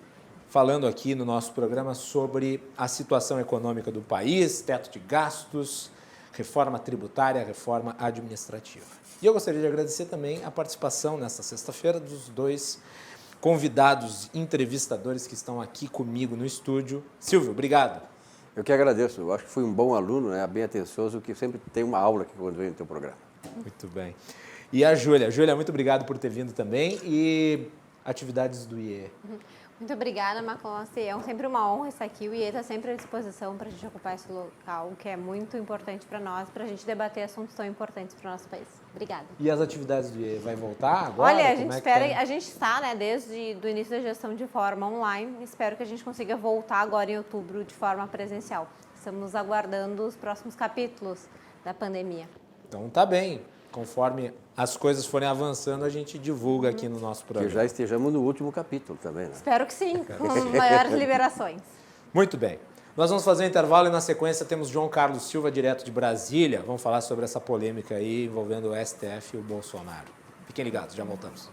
falando aqui no nosso programa sobre a situação econômica do país, teto de gastos, reforma tributária, reforma administrativa. E eu gostaria de agradecer também a participação nesta sexta-feira dos dois convidados entrevistadores que estão aqui comigo no estúdio. Silvio, obrigado.
Eu que agradeço. Eu acho que fui um bom aluno, né, bem atencioso, que sempre tem uma aula aqui quando vem no teu programa.
Muito bem. E a Júlia. Júlia, muito obrigado por ter vindo também. E atividades do IE.
Muito obrigada, Macalossi. É sempre uma honra estar aqui. O IE está sempre à disposição para a gente ocupar esse local, que é muito importante para nós, para a gente debater assuntos tão importantes para o nosso país. Obrigada.
E as atividades do IE? Vai voltar agora?
Olha, a gente espera, a gente está, né, desde o início da gestão de forma online. Espero que a gente consiga voltar agora em outubro de forma presencial. Estamos aguardando os próximos capítulos da pandemia.
Então tá bem. Conforme as coisas forem avançando, a gente divulga aqui no nosso programa.
Que já estejamos no último capítulo também, né?
Espero que sim, com maiores liberações.
Muito bem. Nós vamos fazer um intervalo e na sequência temos João Carlos Silva, direto de Brasília. Vamos falar sobre essa polêmica aí envolvendo o STF e o Bolsonaro. Fiquem ligados, já voltamos.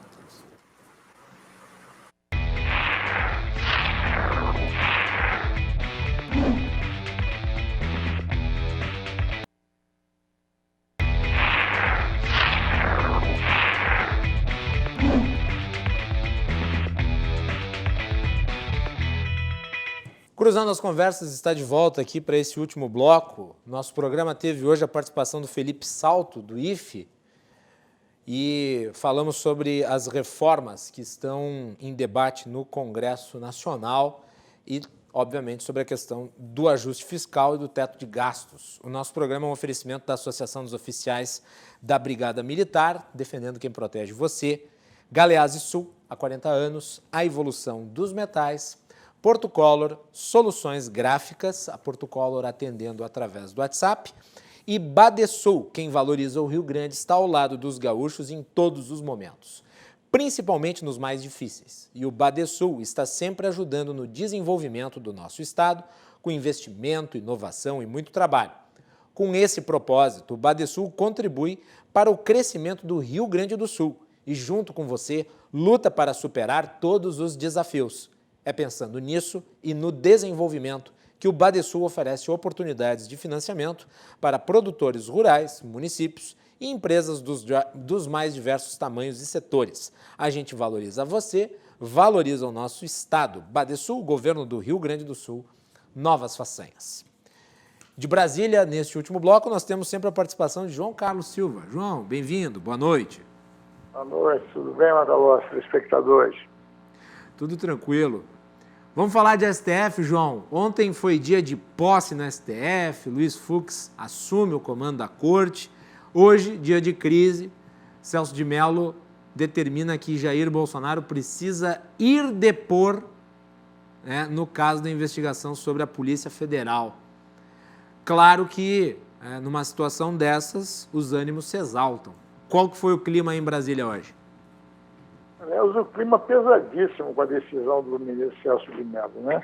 Cruzando as Conversas está de volta aqui para esse último bloco. Nosso programa teve hoje a participação do Felipe Salto, do IFE, e falamos sobre as reformas que estão em debate no Congresso Nacional e, obviamente, sobre a questão do ajuste fiscal e do teto de gastos. O nosso programa é um oferecimento da Associação dos Oficiais da Brigada Militar, defendendo quem protege você, Galeazzi Sul, há 40 anos, a evolução dos metais, Portocolor, soluções gráficas, a Portocolor atendendo através do WhatsApp, e Badesul, quem valoriza o Rio Grande, está ao lado dos gaúchos em todos os momentos, principalmente nos mais difíceis. E o Badesul está sempre ajudando no desenvolvimento do nosso estado, com investimento, inovação e muito trabalho. Com esse propósito, o Badesul contribui para o crescimento do Rio Grande do Sul e, junto com você, luta para superar todos os desafios. É pensando nisso e no desenvolvimento que o Badesul oferece oportunidades de financiamento para produtores rurais, municípios e empresas dos mais diversos tamanhos e setores. A gente valoriza você, valoriza o nosso estado. Badesul, governo do Rio Grande do Sul, novas façanhas. De Brasília, neste último bloco, nós temos sempre a participação de João Carlos Silva. João, bem-vindo, boa noite.
Boa noite, tudo bem, Macalossi, espectadores?
Tudo tranquilo. Vamos falar de STF, João. Ontem foi dia de posse no STF, Luiz Fux assume o comando da corte. Hoje, dia de crise, Celso de Mello determina que Jair Bolsonaro precisa ir depor, né, no caso da investigação sobre a Polícia Federal. Claro que, numa situação dessas, os ânimos se exaltam. Qual que foi o clima aí em Brasília hoje?
O clima pesadíssimo com a decisão do ministro Celso de Mello, né?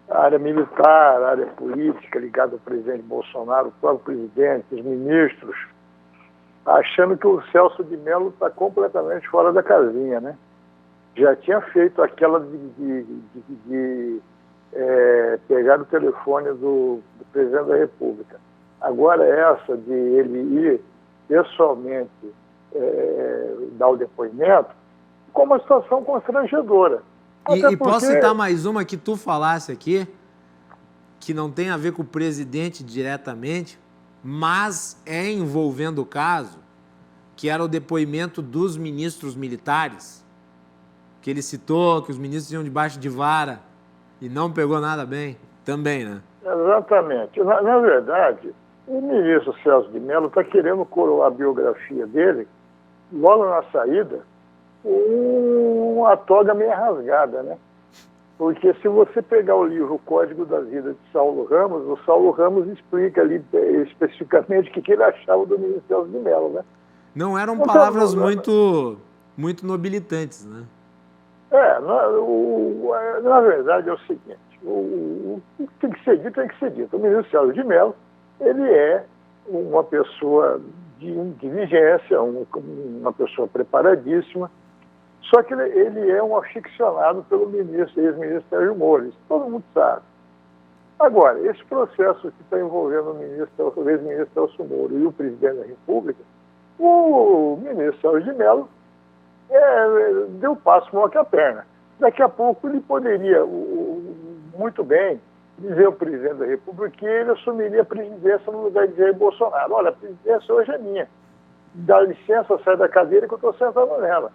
a área militar, a área política ligada ao presidente Bolsonaro, o próprio presidente, os ministros, achando que o Celso de Mello está completamente fora da casinha, né? Já tinha feito aquela de pegar o telefone do presidente da República. Agora essa de ele ir pessoalmente dar o depoimento, com uma situação constrangedora.
E posso citar mais uma que tu falasse aqui, que não tem a ver com o presidente diretamente, mas é envolvendo o caso, que era o depoimento dos ministros militares, que ele citou que os ministros iam debaixo de vara e não pegou nada bem, também, né?
Exatamente. Na verdade, o ministro Celso de Mello está querendo coroar a biografia dele, logo na saída, uma toga meio rasgada, né? Porque se você pegar o livro O Código da Vida de Saulo Ramos, o Saulo Ramos explica ali especificamente o que ele achava do ministro Celso de Mello, né?
Não eram palavras muito nobilitantes, né?
Na verdade é o seguinte, o que tem que ser dito, tem que ser dito. O ministro Celso de Mello, ele é uma pessoa de inteligência, uma pessoa preparadíssima, só que ele é um aficionado pelo ex-ministro Sérgio Moro, isso todo mundo sabe. Agora, esse processo que está envolvendo o ex-ministro Celso Moro e o presidente da República, o ministro Celso de Mello deu passo maior que a perna. Daqui a pouco ele poderia, muito bem, dizer ao presidente da República que ele assumiria a presidência no lugar de Jair Bolsonaro. Olha, a presidência hoje é minha. Dá licença, sai da cadeira que eu estou sentado nela.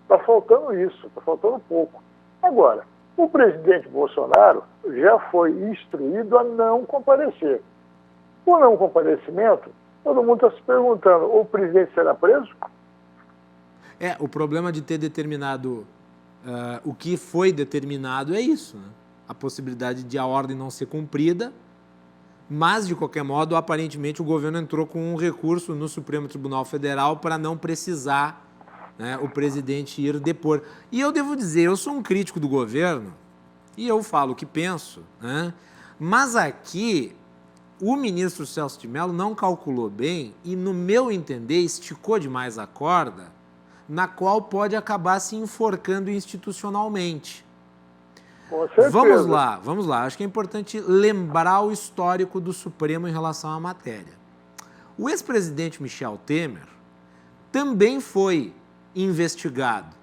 Está faltando isso, está faltando pouco. Agora, o presidente Bolsonaro já foi instruído a não comparecer. O não comparecimento, todo mundo está se perguntando, o presidente será preso?
O problema de ter determinado o que foi determinado é isso, né? A possibilidade de a ordem não ser cumprida, mas, de qualquer modo, aparentemente o governo entrou com um recurso no Supremo Tribunal Federal para não precisar, né, o presidente ir depor. E eu devo dizer, eu sou um crítico do governo e eu falo o que penso, né? Mas aqui o ministro Celso de Mello não calculou bem e, no meu entender, esticou demais a corda, na qual pode acabar se enforcando institucionalmente. Vamos lá. Acho que é importante lembrar o histórico do Supremo em relação à matéria. O ex-presidente Michel Temer também foi investigado.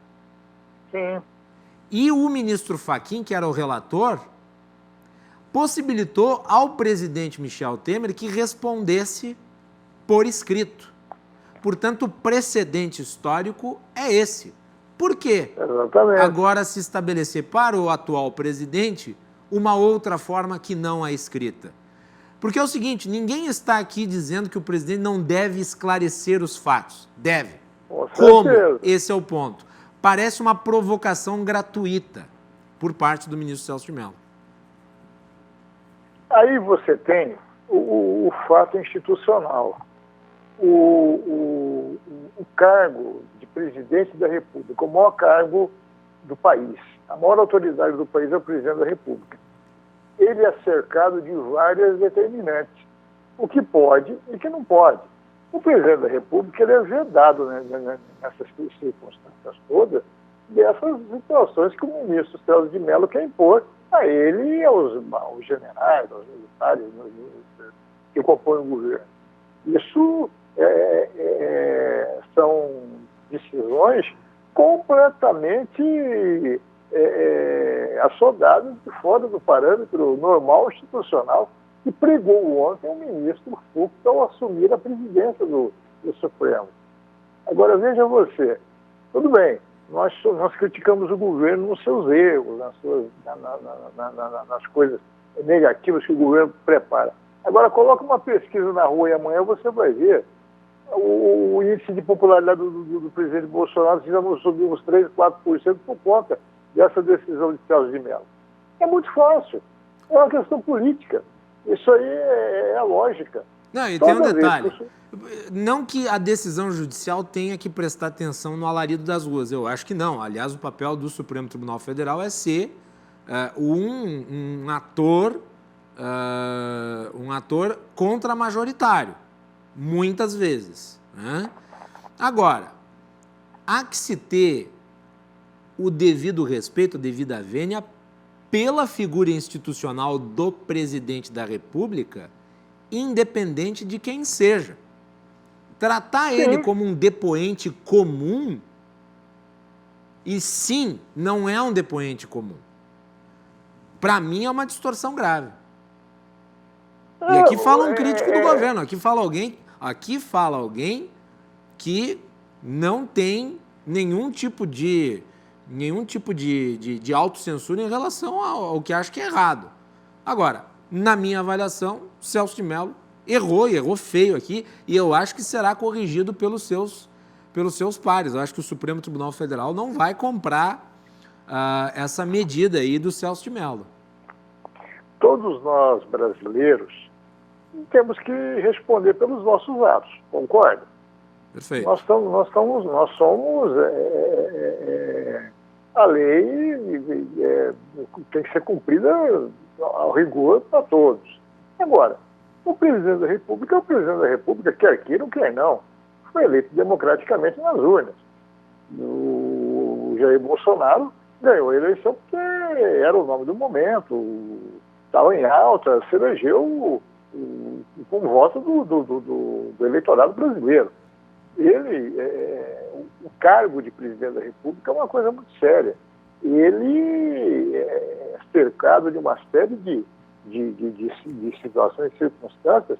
Sim.
E o ministro Fachin, que era o relator, possibilitou ao presidente Michel Temer que respondesse por escrito. Portanto, o precedente histórico é esse. Por quê?
Exatamente.
Agora se estabelecer para o atual presidente uma outra forma que não a escrita? Porque é o seguinte, ninguém está aqui dizendo que o presidente não deve esclarecer os fatos. Deve. Como? Esse é o ponto. Parece uma provocação gratuita por parte do ministro Celso de Mello.
Aí você tem o fato institucional. O cargo de presidente da República, o maior cargo do país, a maior autoridade do país é o presidente da República. Ele é cercado de várias determinantes, o que pode e o que não pode. O presidente da República ele é vedado, né, nessas circunstâncias todas, dessas situações que o ministro Celso de Mello quer impor a ele e aos generais, aos militares que compõem o governo. Isso são decisões completamente assodadas de fora do parâmetro normal institucional que pregou ontem o ministro Fux ao assumir a presidência do Supremo. Agora, veja você, tudo bem, nós criticamos o governo nos seus erros, nas coisas negativas que o governo prepara. Agora, coloca uma pesquisa na rua e amanhã você vai ver o índice de popularidade do presidente Bolsonaro já subiu uns 3%, 4% por conta dessa decisão de Celso de Mello. É muito fácil. É uma questão política. Isso aí é lógica.
Não, e tem um detalhe. Não que a decisão judicial tenha que prestar atenção no alarido das ruas. Eu acho que não. Aliás, o papel do Supremo Tribunal Federal é ser um ator contra-majoritário, muitas vezes, né? Agora, há que se ter o devido respeito, a devida vênia pela figura institucional do presidente da República, independente de quem seja. Tratar ele como um depoente comum, e sim, não é um depoente comum. Para mim é uma distorção grave. E aqui fala um crítico do governo, aqui fala alguém que não tem nenhum tipo de autocensura em relação ao que acha que é errado. Agora, na minha avaliação, Celso de Mello errou feio aqui, e eu acho que será corrigido pelos seus pares. Eu acho que o Supremo Tribunal Federal não vai comprar essa medida aí do Celso de Mello. Todos nós, brasileiros, temos que responder pelos nossos atos, concorda? Perfeito. Nós somos a lei tem que ser cumprida ao rigor para todos. Agora, o presidente da República é o presidente da República, quer queira ou quer não. Foi eleito democraticamente nas urnas. O Jair Bolsonaro ganhou a eleição porque era o nome do momento, estava em alta, se elegeu com o voto do eleitorado brasileiro. O cargo de presidente da República é uma coisa muito séria. Ele é cercado de uma série de situações e circunstâncias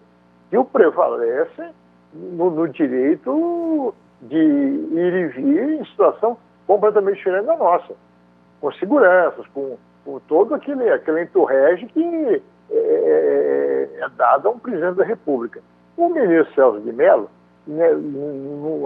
que o prevalecem no direito de ir e vir em situação completamente diferente da nossa, com seguranças, com todo aquele entourage que é dado a um presidente da República. O ministro Celso de Mello,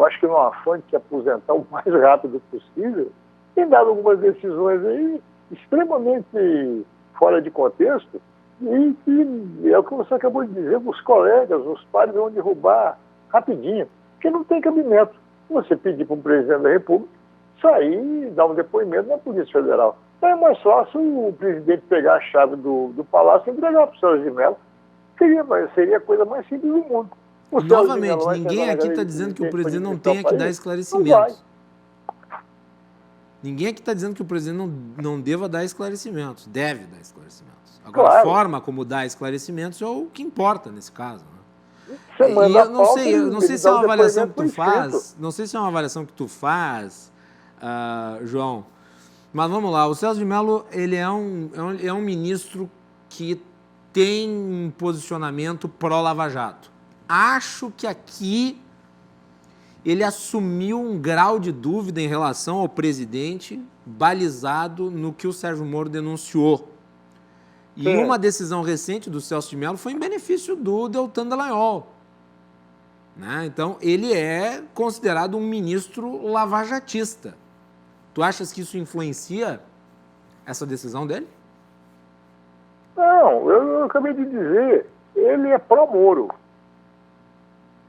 acho que no afã de se aposentar o mais rápido possível, tem dado algumas decisões aí extremamente fora de contexto, e que é o que você acabou de dizer, os colegas, os pares vão derrubar rapidinho, porque não tem cabimento você pedir para um presidente da República sair e dar um depoimento na Polícia Federal. Então é mais fácil o presidente pegar a chave do Palácio e entregar para o Celso de Mello. Seria a coisa mais simples do mundo.
Novamente, ninguém aqui está dizendo que o presidente não tenha que dar esclarecimentos. Ninguém aqui está dizendo que o presidente não deva dar esclarecimentos. Deve dar esclarecimentos. Agora, claro, a forma como dá esclarecimentos é o que importa nesse caso. Né? E eu não sei se é uma avaliação que tu faz. Não sei se é uma avaliação que tu faz, João. Mas vamos lá. O Celso de Mello, ele é um ministro que tem um posicionamento pró-Lava Jato. Acho que aqui ele assumiu um grau de dúvida em relação ao presidente, balizado no que o Sérgio Moro denunciou. E uma decisão recente do Celso de Mello foi em benefício do Deltan Dallagnol. Né? Então, ele é considerado um ministro lavajatista. Tu achas que isso influencia essa decisão dele?
Não, eu acabei de dizer, ele é pró-Moro.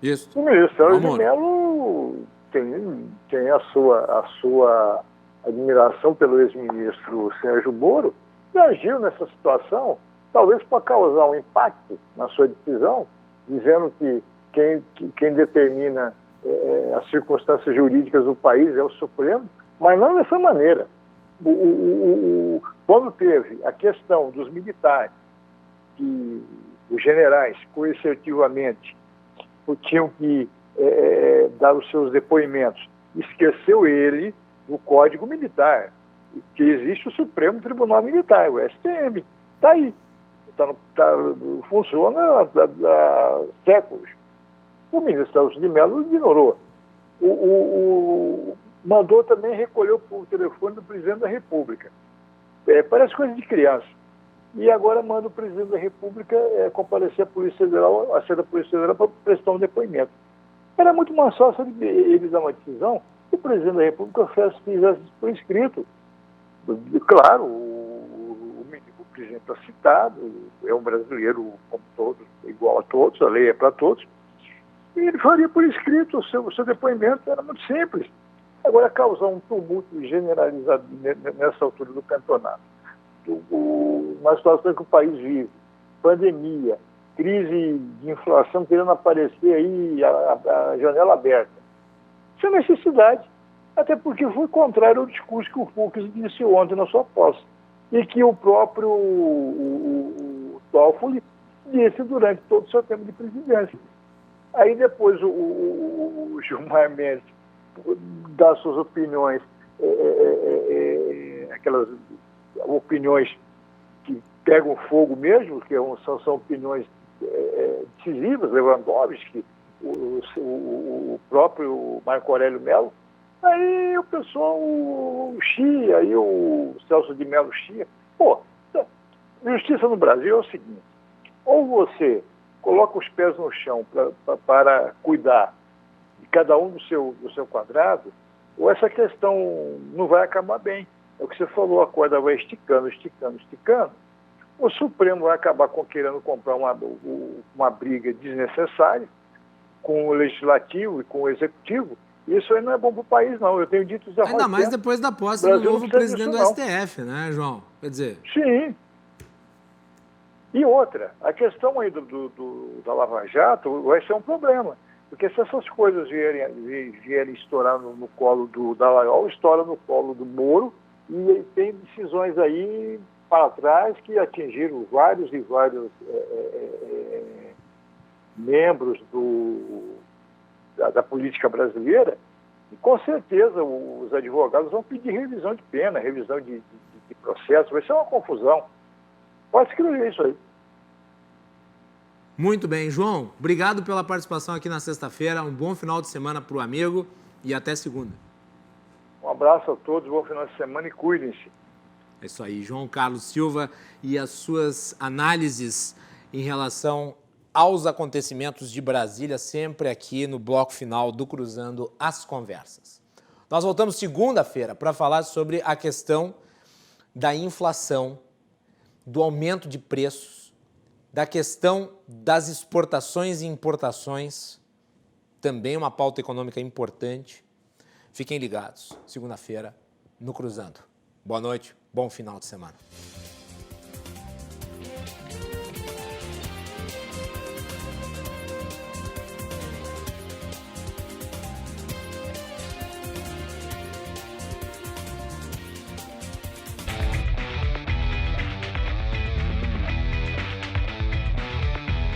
Isso.
O ministro Celso de Mello tem a sua admiração pelo ex-ministro Sérgio Moro e agiu nessa situação, talvez para causar um impacto na sua decisão, dizendo que quem determina as circunstâncias jurídicas do país é o Supremo, mas não dessa maneira. Quando teve a questão dos militares, que os generais coercitivamente tinham que dar os seus depoimentos, esqueceu ele do Código Militar, que existe o Supremo Tribunal Militar, o STM, está aí, funciona há séculos. O ministro Celso de Mello ignorou. Mandou também recolher o telefone do presidente da República. Parece coisa de criança. E agora manda o presidente da República comparecer à Polícia Federal, a sede da Polícia Federal, para prestar um depoimento. Era muito mais fácil ele dar uma decisão e o presidente da República fizesse isso por escrito. Claro, o presidente está citado, é um brasileiro como todos, igual a todos, a lei é para todos, e ele faria por escrito o seu depoimento, era muito simples. Agora, causar um tumulto generalizado nessa altura do campeonato, uma situação que o país vive, pandemia, crise de inflação querendo aparecer aí, a janela aberta. Isso é necessidade, até porque foi contrário ao discurso que o Fux disse ontem na sua posse, e que o próprio o Toffoli disse durante todo o seu tempo de presidência. Aí depois o Gilmar Mendes dá suas opiniões, aquelas opiniões que pegam fogo mesmo, que são opiniões decisivas, Lewandowski, o próprio Marco Aurélio Mello. Aí o pessoal, o Chia, aí o Celso de Mello Chia. Pô, justiça no Brasil é o seguinte: ou você coloca os pés no chão para cuidar de cada um do seu quadrado, ou essa questão não vai acabar bem. É o que você falou, a corda vai esticando. O Supremo vai acabar querendo comprar uma briga desnecessária com o Legislativo e com o Executivo. Isso aí não é bom para o país, não. Eu tenho dito isso há
ainda mais tempo. Depois da posse do novo presidente do STF, né, João? Quer dizer...
Sim. E outra, a questão aí da Lava Jato vai ser um problema. Porque se essas coisas vierem estourar no colo do Dallagnol, estoura no colo do Moro, e tem decisões aí para trás que atingiram vários membros da política brasileira, e com certeza os advogados vão pedir revisão de pena, revisão de processo, vai ser uma confusão. Pode escrever isso aí.
Muito bem, João, obrigado pela participação aqui na sexta-feira, um bom final de semana para o amigo e até segunda.
Um abraço a todos, bom final de semana e cuidem-se.
É isso aí, João Carlos Silva e as suas análises em relação aos acontecimentos de Brasília, sempre aqui no bloco final do Cruzando as Conversas. Nós voltamos segunda-feira para falar sobre a questão da inflação, do aumento de preços, da questão das exportações e importações, também uma pauta econômica importante. Fiquem ligados, segunda-feira, no Cruzando. Boa noite, bom final de semana.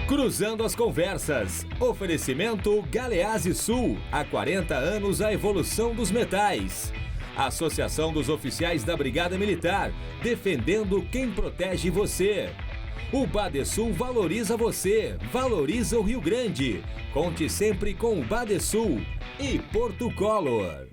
Cruzando as Conversas. Oferecimento Galeazzi Sul. Há 40 anos a evolução dos metais. Associação dos Oficiais da Brigada Militar. Defendendo quem protege você. O Badesul valoriza você. Valoriza o Rio Grande. Conte sempre com o Badesul. E Porto Color.